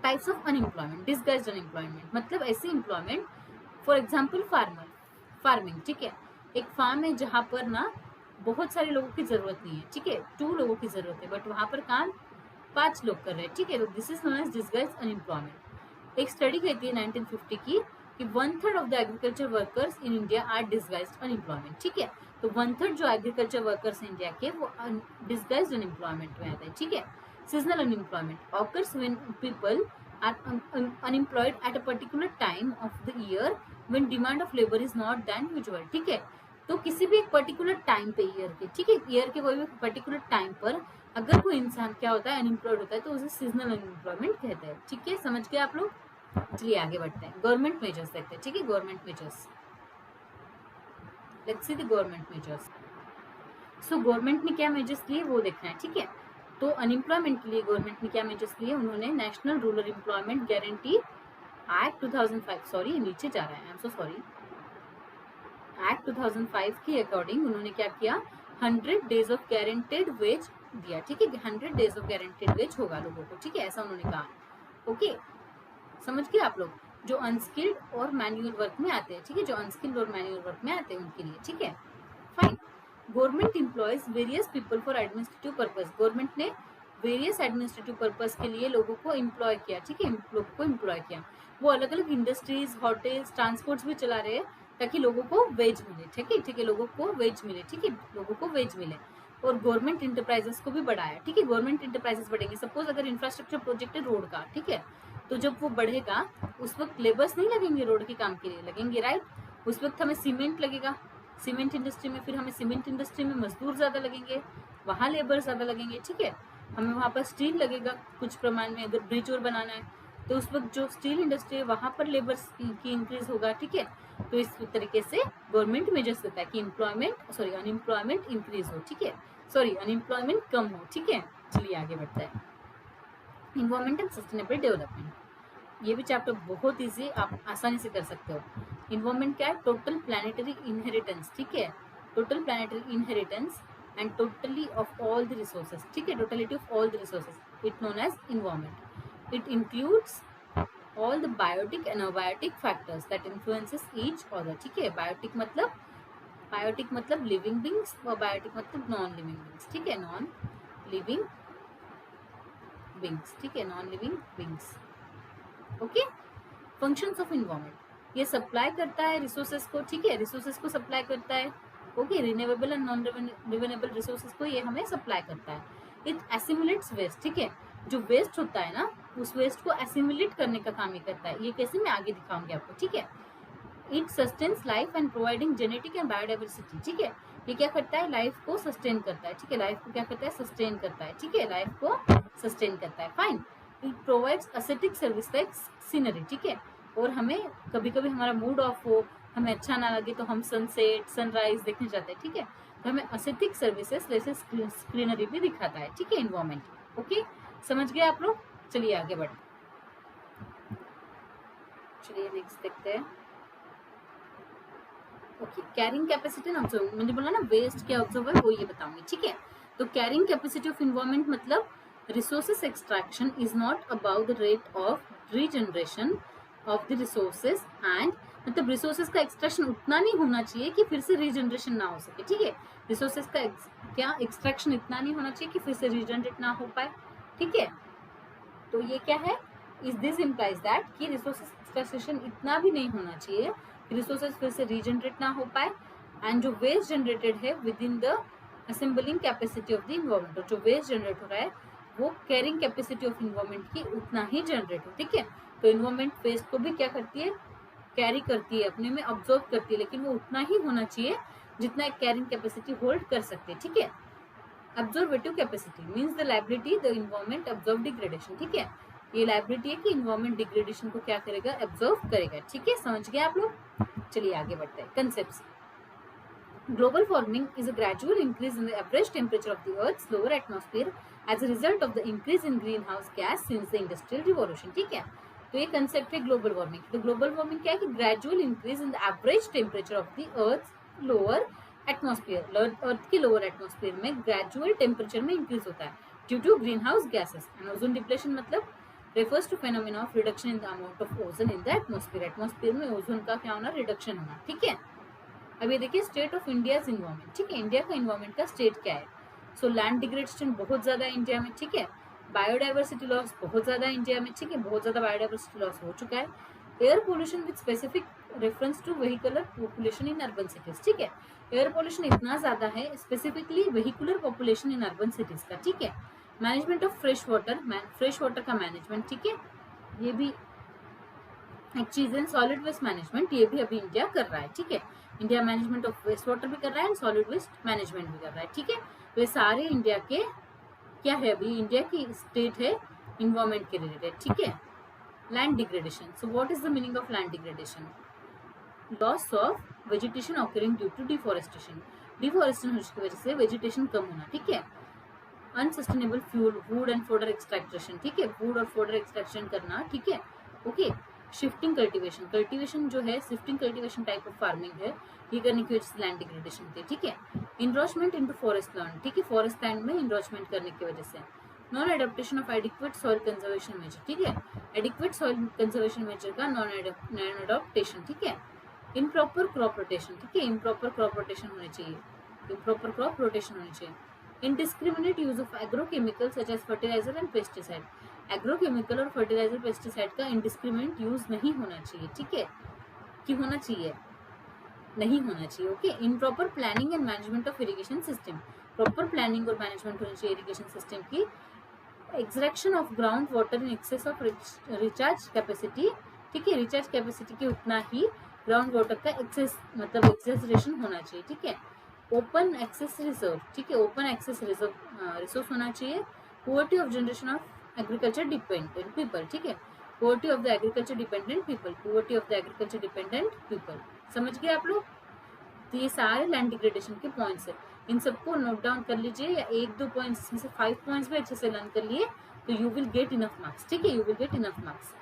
types of unemployment, disguised unemployment मतलब ऐसे एम्प्लॉयमेंट, फॉर एग्जाम्पल फार्मिंग। ठीक है, एक फार्म है जहाँ पर ना बहुत सारे लोगों की जरूरत नहीं है। ठीक है, 2 लोगों की जरूरत है, बट वहां पर काम 5 लोग कर रहे हैं। ठीक है, तो this is known as disguised unemployment. एक स्टडी कहती है 1950 की कि 1/3 of the agriculture workers in India are disguised unemployment. ठीक है, तो 1/3 जो एग्रीकल्चर वर्कर्स इंडिया के वो डिसगाइज्ड अनएम्प्लॉयमेंट में आते हैं। ठीक है, seasonal unemployment occurs when people are unemployed at a particular time of the year when demand of labor is not than usual। ठीक है, तो किसी भी एक पर्टिकुलर टाइम पे ईयर के, ठीक है, ईयर के कोई भी पर्टिकुलर टाइम पर अगर कोई इंसान क्या होता है, अनएम्प्लॉयड होता है, तो उसे सीजनल अनएम्प्लॉयमेंट कहते हैं। ठीक है, समझ गए आप लोग? चलिए आगे बढ़ते हैं, गवर्नमेंट मेजर्स देखते हैं। ठीक है, government measures, let's see the government measures. So government ने क्या मेजर्स लिए वो देखना है। ठीक है, तो अनएम्प्लॉयमेंट के लिए गवर्नमेंट ने क्या मेजर्स लिए, उन्होंने national rural employment guarantee act 2005, sorry नीचे जा रहा है, आई एम सो सॉरी, एक्ट 2005 के अकॉर्डिंग उन्होंने क्या किया, 100 डेज ऑफ गारंटेड वेज दिया। ठीक है, 100 डेज ऑफ गारंटेड वेज होगा लोगों को। ठीक है, ऐसा उन्होंने कहा। ओके, समझ गए आप लोग? जो अनस्किल्ड और मैन्युअल वर्क में आते हैं, ठीक है, जो अनस्किल्ड और मैन्युअल वर्क में आते हैं उनके लिए। ठीक है, fine. Government employees various people for administrative purpose, government ने वेरियस एडमिनिस्ट्रेटिव पर्पज के लिए लोगों को एम्प्लॉय किया। ठीक है, लोगों को एम्प्लॉय किया, वो अलग अलग इंडस्ट्रीज, होटल्स, ट्रांसपोर्ट्स भी चला रहे हैं ताकि लोगों को वेज मिले। ठीक है, ठीक है, लोगों को वेज मिले। ठीक है, लोगों को वेज मिले। और गवर्नमेंट इंटरप्राइजेस को भी बढ़ाया। ठीक है, गवर्नमेंट इंटरप्राइजेस बढ़ेंगे। सपोज अगर इंफ्रास्ट्रक्चर प्रोजेक्ट है रोड का, ठीक है, तो जब वो बढ़ेगा उस वक्त लेबर्स नहीं लगेंगे रोड के काम के लिए, लगेंगे राइट? उस वक्त हमें सीमेंट लगेगा, सीमेंट इंडस्ट्री में, फिर हमें सीमेंट इंडस्ट्री में मजदूर ज्यादा लगेंगे, वहाँ लेबर ज्यादा लगेंगे। ठीक है, हमें वहाँ पर स्टील लगेगा कुछ प्रमाण में, अगर ब्रिज और बनाना है तो उस वक्त जो स्टील इंडस्ट्री है वहाँ पर लेबर की इंक्रीज होगा। ठीक है, तो इस तरीके से गवर्नमेंट मेजर्स देता है कि अनएम्प्लॉयमेंट इंक्रीज हो। ठीक है, अनएम्प्लॉयमेंट कम हो। ठीक है, चलिए आगे बढ़ते हैं। इन्वायरमेंट एंड सस्टेनेबल डेवलपमेंट, ये भी चैप्टर बहुत इजी, आप आसानी से कर सकते हो। इन्वायरमेंट क्या है? Total planetary inheritance. ठीक है, total planetary inheritance and totally of all the resources. ठीक है, totality of all the resources, it known as environment. It includes all the biotic and abiotic factors that influences each other। ठीक है, बायोटिक मतलब लिविंग बींग्स और बायोटिक मतलब नॉन लिविंग बींग्स। ठीक है, नॉन लिविंग बींग्स। ठीक है, non living beings. Okay, functions of environment, ये सप्लाई करता है रिसोर्सेज को। ठीक है, रिसोर्सेज को सप्लाई करता है। Okay, renewable and non renewable resources को ये हमें सप्लाई करता है। It assimilates waste. ठीक है, जो वेस्ट होता है ना उस वेस्ट को एसिमुलेट करने का काम ही करता है। ये कैसे, मैं आगे दिखाऊंगी आपको। ठीक है, it sustains life and providing genetic and biodiversity. ठीक है, ये क्या करता है, लाइफ को सस्टेन करता है। ठीक है, लाइफ को क्या करता है, सस्टेन करता है। ठीक है, लाइफ को सस्टेन करता है। Fine. It provides aesthetic service like scenery. ठीक है, और हमें कभी कभी हमारा मूड ऑफ हो, हमें अच्छा ना लगे तो हम सनसेट सनराइज देखने जाते हैं। ठीक है, तो हमें एस्थेटिक सर्विसेज जैसे स्क्रीनरी भी दिखाता है। ठीक है, इन्वायरमेंट। ओके, समझ गए आप लोग? चलिए आगे बढ़े, चलिए नेक्स्ट देखते हैं। Okay, carrying capacity and observe, मैंने बोला ना वेस्ट क्या ऑब्जर्व है वो ये बताऊंगी। ठीक है, तो कैरिंग कैपेसिटी ऑफ इन्वायरमेंट मतलब resources extraction is not about the rate of regeneration of the resources and, मतलब रिसोर्सेज का एक्सट्रैक्शन उतना नहीं होना चाहिए कि फिर से रीजनरेशन ना हो सके। ठीक है, रिसोर्सेज का क्या एक्सट्रैक्शन इतना नहीं होना चाहिए कि फिर से रीजनरेट ना हो पाए। ठीक है, तो ये क्या है, इज दिस इम्प्लाइज दैट कि रिसोर्सेज एक्सट्रैक्शन इतना भी नहीं होना चाहिए कि रिसोर्सेज फिर से रीजनरेट ना हो पाए, एंड जो वेस्ट जनरेटेड है with in the assembling capacity of the environment, जो वेस्ट जनरेट हो रहा है वो कैरिंग कैपेसिटी ऑफ इन्वायरमेंट की उतना ही जनरेट हो। ठीक है, तो इन्वायरमेंट वेस्ट को भी क्या करती है, कैरी करती है, अपने में ऑब्जर्व करती है, लेकिन वो उतना ही होना चाहिए जितना एक कैरिंग कैपेसिटी होल्ड कर सकते हैं। ठीक है, absorptive capacity means the ability the environment absorb degradation. ठीक है, ये लाइबिलिटी है कि इन्वायरमेंट डिग्रेडेशन को क्या करेगा, ऑब्जर्व करेगा। ठीक है, समझ गए आप लोग? चलिए आगे बढ़ते हैं। Concepts, global warming is a gradual increase in the average temperature of the earth's lower atmosphere as a result of the increase in greenhouse gas since the industrial revolution। ठीक है, तो ये कंसेप्ट है ग्लोबल वार्मिंग। तो ग्लोबल वार्मिंग क्या है कि gradual increase in the average temperature of the earth's lower atmosphere, earth के लोअर एटमॉस्फेयर में ग्रेजुअल टेम्परेचर में इंक्रीज होता है due to green house gases. And ozone depletion मतलब refers to phenomena of reduction in the amount of ozone in the atmosphere. Atmosphere में ओजोन का क्या होना, रिडक्शन होना। ठीक है, अब ये देखिए स्टेट ऑफ इंडियाज इन्वायरमेंट। ठीक है, इंडिया का इन्वायरमेंट का स्टेट क्या है। सो लैंड डिग्रेडेशन बहुत ज्यादा है इंडिया में। ठीक है, बायोडाइवर्सिटी लॉस बहुत ज्यादा है इंडिया में। ठीक है, बहुत ज्यादा बायोडाइवर्सिटी लॉस हो चुका है। Air pollution with specific reference to vehicular population in urban cities. ठीक है, एयर पोल्यूशन इतना ज्यादा है specifically vehicular population in urban cities का। ठीक है, मैनेजमेंट ऑफ फ्रेश वाटर का मैनेजमेंट। ठीक है, ये भी एक चीज है। सॉलिड वेस्ट मैनेजमेंट ये भी अभी इंडिया कर रहा है। ठीक है, India management of waste water भी कर रहा है एंड सॉलिड वेस्ट मैनेजमेंट भी कर रहा है। ठीक है, वे सारे इंडिया के क्या है, अभी इंडिया की स्टेट है इन्वायरमेंट के रिलेटेड। ठीक है, land degradation. So what is the meaning of land degradation? Loss of vegetation occurring due to deforestation. Deforestation होने की वजह से वेजिटेशन कम होना। ठीक है, unsustainable fuel, wood and fodder extraction. ठीक है, वुड और फोडर एक्सट्रैक्शन करना। ठीक है, ओके। शिफ्टिंग कल्टीवेशन, कल्टीवेशन जो है shifting cultivation type of farming है, ये करने की वजह से लैंड डिग्रेडेशन थी। ठीक है, इनरोचमेंट इनटू फॉरेस्ट लैंड। ठीक है, फॉरेस्ट लैंड में इनरोचमेंट करने की वजह से। Non adaptation of adequate soil conservation measure. ठीक है, एडिक्वेट सॉइल कंजर्वेशन मेजर का नॉन एडॉप्टेशन। ठीक है, इम्प्रॉपर क्रॉप रोटेशन। ठीक है, इम्प्रॉपर क्रॉप रोटेशन होनी चाहिए, इम्प्रॉपर क्रॉप रोटेशन होनी चाहिए। Indiscriminate use of agrochemical such as fertiliser and pesticide. Agrochemical और फर्टिलाइजर पेस्टिसाइड का इनडिस्क्रिमिनेट यूज नहीं होना चाहिए। ठीक है, कि होना चाहिए, नहीं होना चाहिए। Okay, improper planning and management of irrigation system. Proper planning और मैनेजमेंट होनी चाहिए इरिगेशन सिस्टम की। Extraction of ground water in excess of recharge capacity. ठीक है, रिचार्ज कैपेसिटी के उतना ही ग्राउंड वाटर का एक्सेस मतलब एक्सेसरेशन होना चाहिए। ठीक है, ओपन एक्सेस रिजर्व। ठीक है, ओपन एक्सेस रिजर्व रिसोर्स होना चाहिए। Poverty of generation of agriculture dependent people. ठीक है, poverty of the agriculture dependent people, poverty of the agriculture dependent people. समझ गए आप लोग? तो ये सारे लैंड डिग्रेडेशन के पॉइंट्स है, इन सबको नोट डाउन कर लीजिए, या 1-2 पॉइंट्स इसमें से 5 पॉइंट्स भी अच्छे से लर्न कर लिए तो you will get enough marks. ठीक है, you will get enough marks.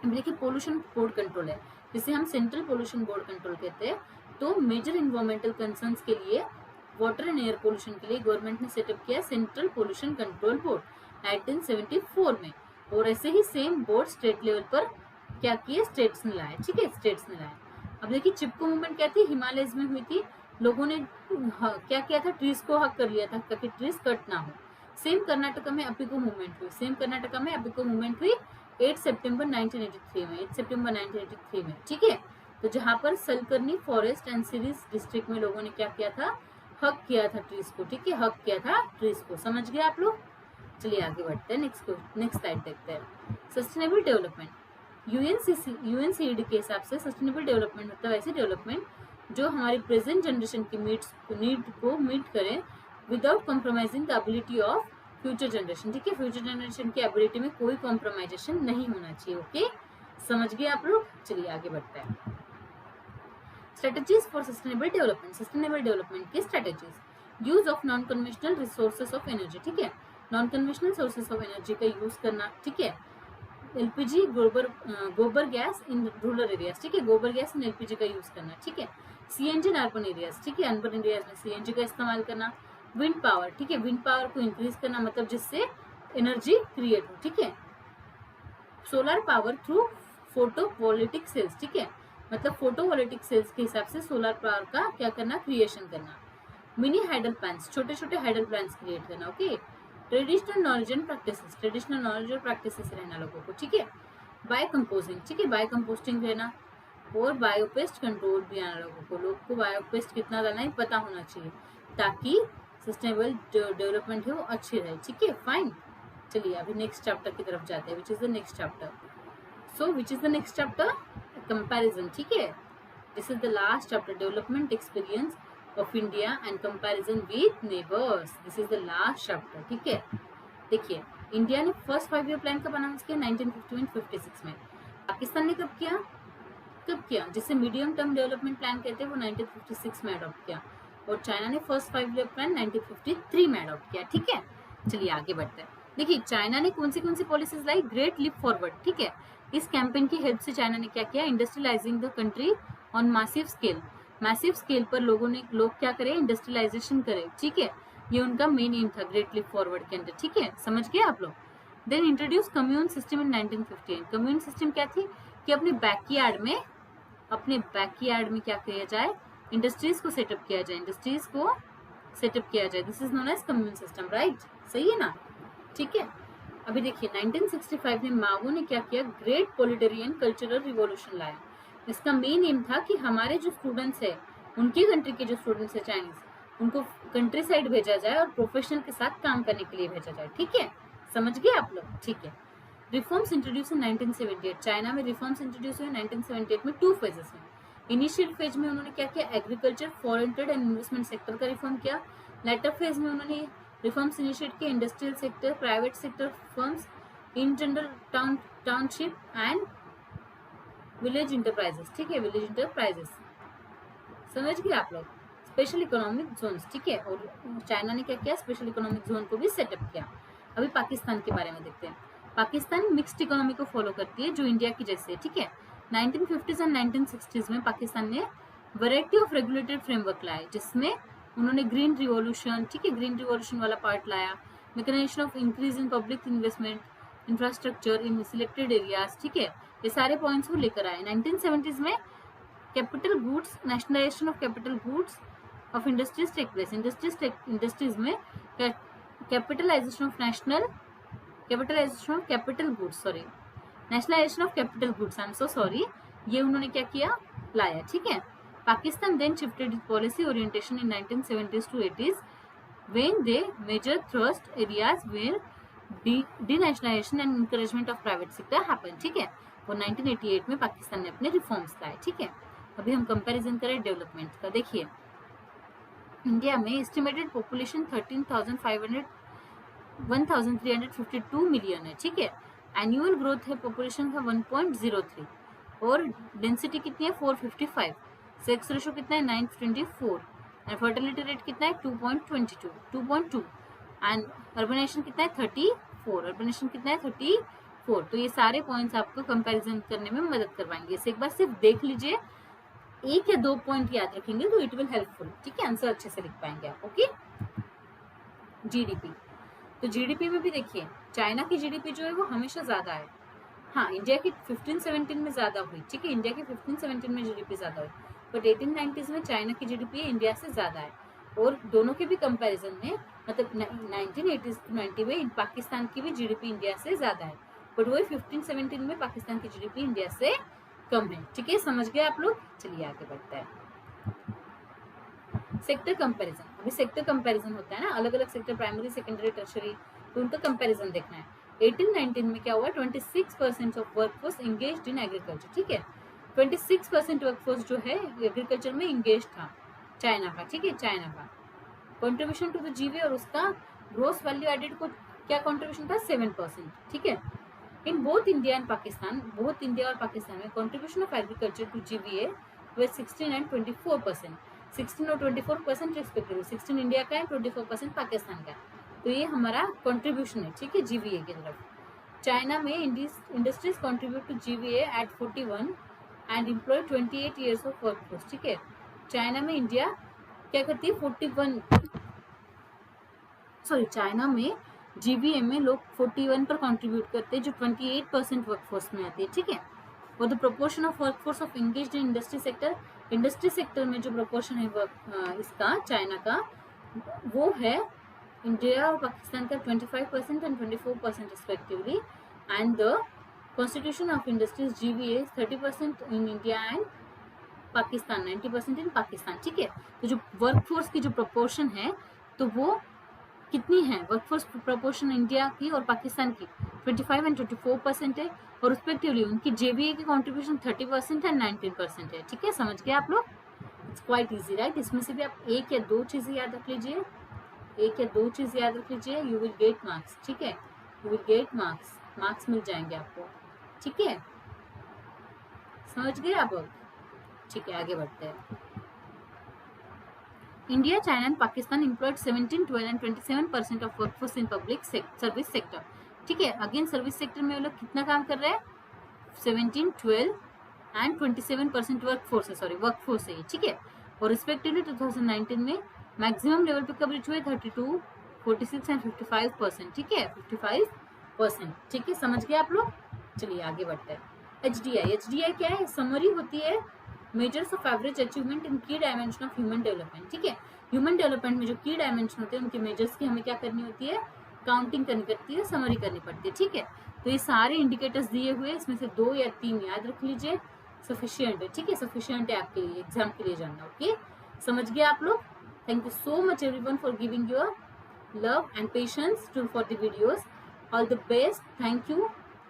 देखिए पोल्यूशन बोर्ड कंट्रोल है, जिसे हम सेंट्रल पोल्यूशन बोर्ड कंट्रोल कहते हैं। तो मेजर इन्वायरमेंटल कंसर्न्स के लिए, वाटर एंड एयर पोल्यूशन के लिए गवर्नमेंट ने सेटअप किया सेंट्रल पोल्यूशन कंट्रोल बोर्ड 1974 में। और ऐसे ही सेम बोर्ड स्टेट लेवल पर क्या किए, स्टेट्स ने लाए। ठीक है, स्टेट्स ने लाए। अब देखिए चिपको मूवमेंट क्या थी, हिमालयज में हुई थी। लोगों ने क्या किया था, ट्रीज को हक कर लिया था ताकि ट्रीज कट ना हो। सेम कर्नाटका में अपिको मूवमेंट हुई, सेम कर्नाटका में अपिको मूवमेंट हुई 8 सितंबर 1983 में, 8 सितंबर 1983 में। ठीक है, तो जहां पर सलकर्नी फॉरेस्ट एंड सीरीज डिस्ट्रिक्ट में लोगों ने क्या किया था, हक किया था ट्रीज को। ठीक है, हक किया था ट्रीज को। समझ गए आप लोग? चलिए आगे बढ़ते हैं, नेक्स्ट स्लाइड देखते हैं। सस्टेनेबल डेवलपमेंट, यूएनसीडी के हिसाब से सस्टेनेबल डेवलपमेंट मतलब ऐसी डेवलपमेंट जो हमारी प्रेजेंट जनरेशन की नीड को मीट करे without compromising the ability of future generation. ठीक है, फ्यूचर जनरेशन की एबिलिटी में कोई कॉम्प्रोमाइजेशन नहीं होना चाहिए। ओके, समझ गए आप लोग? चलिए आगे बढ़ते हैं। Strategies for sustainable development, sustainable development की strategies. Use of non conventional resources of energy. ठीक है, non conventional sources of energy का यूज करना। ठीक है, एलपीजी गोबर गैस इन रूरल एरियाज। ठीक है, गोबर गैस इन एलपीजी का यूज करना। ठीक है, सीएनजी इन अर्बन एरियाज। ठीक है, अर्बन एरियाज में सीएनजी का इस्तेमाल करना। Wind power. ठीक है, विंड पावर को इंक्रीज करना मतलब जिससे एनर्जी क्रिएट हो। ठीक है, solar power through photovoltaic sales. ठीक है, मतलब फोटोवोल्टिक सेल्स के हिसाब से सोलर पावर का क्या करना, क्रिएशन करना। मिनी हाइडल प्लांट्स, छोटे छोटे हाइडल प्लांट्स क्रिएट करना। Okay, traditional knowledge and practices, traditional knowledge और प्रैक्टिसेस रहना लोगों को। ठीक है, बायो कंपोजिंग। ठीक है, बायो कंपोस्टिंग रहना। और बायोपेस्ट कंट्रोल भी आना लोगों को, लोग को बायोपेस्ट कितना डालना है पता होना चाहिए ताकि सस्टेनेबल डेवलपमेंट है वो अच्छी रहे। ठीक है, फाइन। चलिए अभी नेक्स्ट चैप्टर की तरफ जाते हैं, which is the next chapter. So which is the next chapter, comparison. ठीक है, this is the last chapter, development experience of India and comparison with neighbours. This is the last chapter. ठीक है, देखिए इंडिया ने फर्स्ट 5 ईयर प्लान कब अनाउंस किया, 1951-56 में। पाकिस्तान ने कब किया, जिसे मीडियम टर्म डेवलपमेंट प्लान कहते हैं, वो 1956 में अडॉप्ट किया। और चाइना ने फर्स्ट 5 ईयर प्लान 1953 में अडॉप्ट किया। ठीक है, चलिए आगे बढ़ते हैं। देखिए चाइना ने कौन सी पॉलिसीज लाई, ग्रेट लीप फॉरवर्ड। ठीक है, इस कैंपेन की हेल्प से चाइना ने क्या किया, industrializing the country on massive scale. Massive scale पर लोग क्या करें, इंडस्ट्रियलाइजेशन करें, ठीक है, ये उनका मेन एम था ग्रेट लीप फॉरवर्ड के अंदर, ठीक है, समझ गए आप लोग। Then introduce commune system in 1958। Commune system क्या थी कि अपने बैकयार्ड में क्या किया जाए, इंडस्ट्रीज को सेटअप किया जाए, this is known as commune system, right, सही है ना, ठीक है। अभी देखिए 1965 में मावो ने क्या किया, ग्रेट पोलिटेरियन कल्चरल रिवॉल्यूशन लाया। इसका मेन एम था कि हमारे जो स्टूडेंट्स है, उनके कंट्री के जो स्टूडेंट्स है चाइनीज, उनको कंट्री साइड भेजा जाए और प्रोफेशनल के साथ काम करने के लिए भेजा जाए, ठीक है, समझ गए आप लोग, ठीक है। रिफॉर्म्स इंट्रोड्यूस इन 1978। चाइना में रिफॉर्म्स इंट्रोड्यूस हुए 1978 में 2 फेजेस में। इनिशियल फेज में उन्होंने क्या किया, agriculture, foreign trade and investment sector का रिफॉर्म किया। लेटर फेज में उन्होंने रिफॉर्म्स इनिशिएट किए, industrial sector, private sector firms, in general township and village enterprises, ठीक है, विलेज इंटरप्राइजेस, समझ गए आप लोग। स्पेशल इकोनॉमिक जोन्स, ठीक है, और चाइना ने क्या किया, स्पेशल इकोनॉमिक जोन को भी सेटअप किया। अभी पाकिस्तान के बारे में देखते हैं। पाकिस्तान मिक्स्ड इकोनॉमी को फॉलो करती है जो इंडिया की जैसे है, ठीक है। 1950s एंड 1960s में पाकिस्तान ने वैरायटी ऑफ रेगुलेटेड फ्रेमवर्क लाए, जिसमें उन्होंने ग्रीन रिवॉल्यूशन, ठीक है, ग्रीन रिवॉल्यूशन वाला पार्ट लाया, mechanisation of increase in public investment, infrastructure in selected areas, ठीक है, ये सारे पॉइंट्स वो लेकर आए। 1970s में capital goods, nationalization of capital goods of industries take place. Industries में capitalization of capital goods, sorry, nationalization of capital goods, I am so sorry, ये उन्होंने क्या किया, लाया, ठीक है। Pakistan then shifted its policy orientation in 1970s to 80s when they major thrust areas where denationalization and encouragement of private sector happened, ठीक है। और 1988 में पाकिस्तान ने अपने रिफॉर्म्स लाए, ठीक है। अभी हम कंपैरिजन करें डेवलपमेंट का। देखिए इंडिया में एस्टिमेटेड पॉपुलेशन 1352 मिलियन है, ठीक है। एनुअल ग्रोथ है पॉपुलेशन का 1.03 और डेंसिटी कितनी है 455, सेक्स रेशो कितना है 924 एंड फर्टिलिटी रेट कितना है 2.2 एंड अर्बनाइजेशन कितना है 34। तो ये सारे पॉइंट्स आपको कंपैरिजन करने में मदद करवाएंगे। इसे एक बार सिर्फ देख लीजिए, 1 या 2 पॉइंट याद रखेंगे तो इट विल हेल्पफुल, ठीक है, आंसर अच्छे से लिख पाएंगे आप, ओके। जीडीपी, तो जीडीपी में भी देखिए चाइना की जीडीपी जो है वो हमेशा ज्यादा है, हाँ इंडिया की 15-17 में ज्यादा हुई, ठीक है, इंडिया की 15-17 में जीडीपी ज्यादा हुई, बट 1890s में चाइना की जीडीपी इंडिया से ज्यादा है। और दोनों के भी कंपैरिजन में, मतलब 1980s to 90 में पाकिस्तान की भी जीडीपी इंडिया से ज्यादा है, बट वही 15-17 में पाकिस्तान की जीडीपी इंडिया से कम है, ठीक है, समझ गए आप लोग। चलिए आगे बढ़ते हैं। सेक्टर कंपैरिजन, अभी सेक्टर कंपैरिजन होता है ना, अलग अलग सेक्टर, प्राइमरी, सेकेंडरी, टर्शरी, तो उनका कंपैरिजन देखना है। 1819 में क्या हुआ, 26% of workforce engaged in agriculture, ठीक है, 26% वर्कफोर्स जो है एग्रीकल्चर में एंगेज था चाइना का, ठीक है, चाइना का कंट्रीब्यूशन टू द जीवी और उसका ग्रोस वैल्यू एडेड को क्या कंट्रीब्यूशन था 7%, ठीक है। In both India and Pakistan, बहुत इंडिया और पाकिस्तान में contribution of agriculture to GVA वे 16 एंड 24%, 16 और 24% रिस्पेक्टिवली, 16 इंडिया का है, 24% पाकिस्तान का है, तो ये हमारा कंट्रीब्यूशन है, ठीक है, जीवीए की तरफ। चाइना में industries contribute to GVA at 41 and employ 28 years of workforce, ठीक है। चाइना में इंडिया क्या करती है 41, सॉरी चाइना में जीवीए में लोग 41 पर कंट्रीब्यूट करते हैं जो 28% वर्कफोर्स में आती है, ठीक है। और the proportion of workforce of engaged in industry sector में जो प्रोपोर्शन है इसका चाइना का, वो है इंडिया और पाकिस्तान का 25% and 24% respectively, and the constitution of industries GVA 30% in India and Pakistan, 90% इन पाकिस्तान, ठीक है। तो जो वर्कफोर्स की जो प्रोपोर्शन है तो वो कितनी है, वर्कफोर्स प्रोपोर्शन इंडिया की और पाकिस्तान की 25 एंड 24% है, और रिस्पेक्टिवली उनकी जेबीए की कंट्रीब्यूशन 30% एंड 19% है, ठीक है, समझ गए आप लोग। It's quite easy, right. इसमें से भी आप 1 या 2 चीजें याद रख लीजिए, 1 या 2 चीज याद रख लीजिए, यू विल गेट मार्क्स, ठीक है, यू विल गेट मार्क्स मिल जाएंगे आपको, ठीक है, समझ गए आप लोग, ठीक है, आगे बढ़ते हैं। India, China and Pakistan employed 17, 12 and 27% of workforce in public service sector, ठीक है। अगेन सर्विस सेक्टर में वो लोग कितना काम कर रहे हैं 17, 12 एंड 27% वर्कफोर्स है, ठीक है। और रिस्पेक्टिवली 2019 में मैक्सिमम लेवल पे कब रीच हुए 32, 46 एंड 55%, ठीक है 55%, ठीक है, समझ गए आप लोग। चलिए आगे बढ़ते हैं। HDI क्या है? समरी होती है measures of average achievement in की डायमेंशन ऑफ ह्यूमन डेवलपमेंट, ठीक है। ह्यूमन डेवलपमेंट में जो की डायमेंशन होते हैं उनके मेजर्स की हमें क्या करनी होती है? काउंटिंग करनी पड़ती है, समरी करनी पड़ती है, ठीक है। तो ये सारे इंडिकेटर्स दिए हुए, इसमें से 2 या 3 याद रख लीजिए, सफिशियंट है, ठीक है, सफिशियंट है आपके लिए, एग्जाम के लिए जानना, ओके। समझ गए आप लोग। Thank you so much everyone for giving your love and patience to for the videos. All the best, thank you.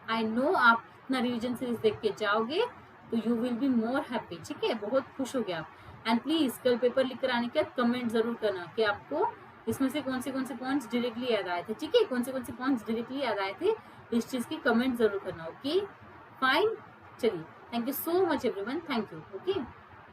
I know आप इतना रिविजन सीरीज देख के जाओगे तो you will be more happy, ठीक है, बहुत खुश हो गया आप। एंड प्लीज कल पेपर लिख कर आने के बाद कमेंट जरूर करना कि आपको इसमें से कौन से पॉइंट्स डायरेक्टली याद आए थे, ठीक है, कौन से पॉइंट्स डायरेक्टली याद आए थे, इस चीज की कमेंट जरूर करना, ओके फाइन। चलिए, thank you so much everyone, thank you, okay.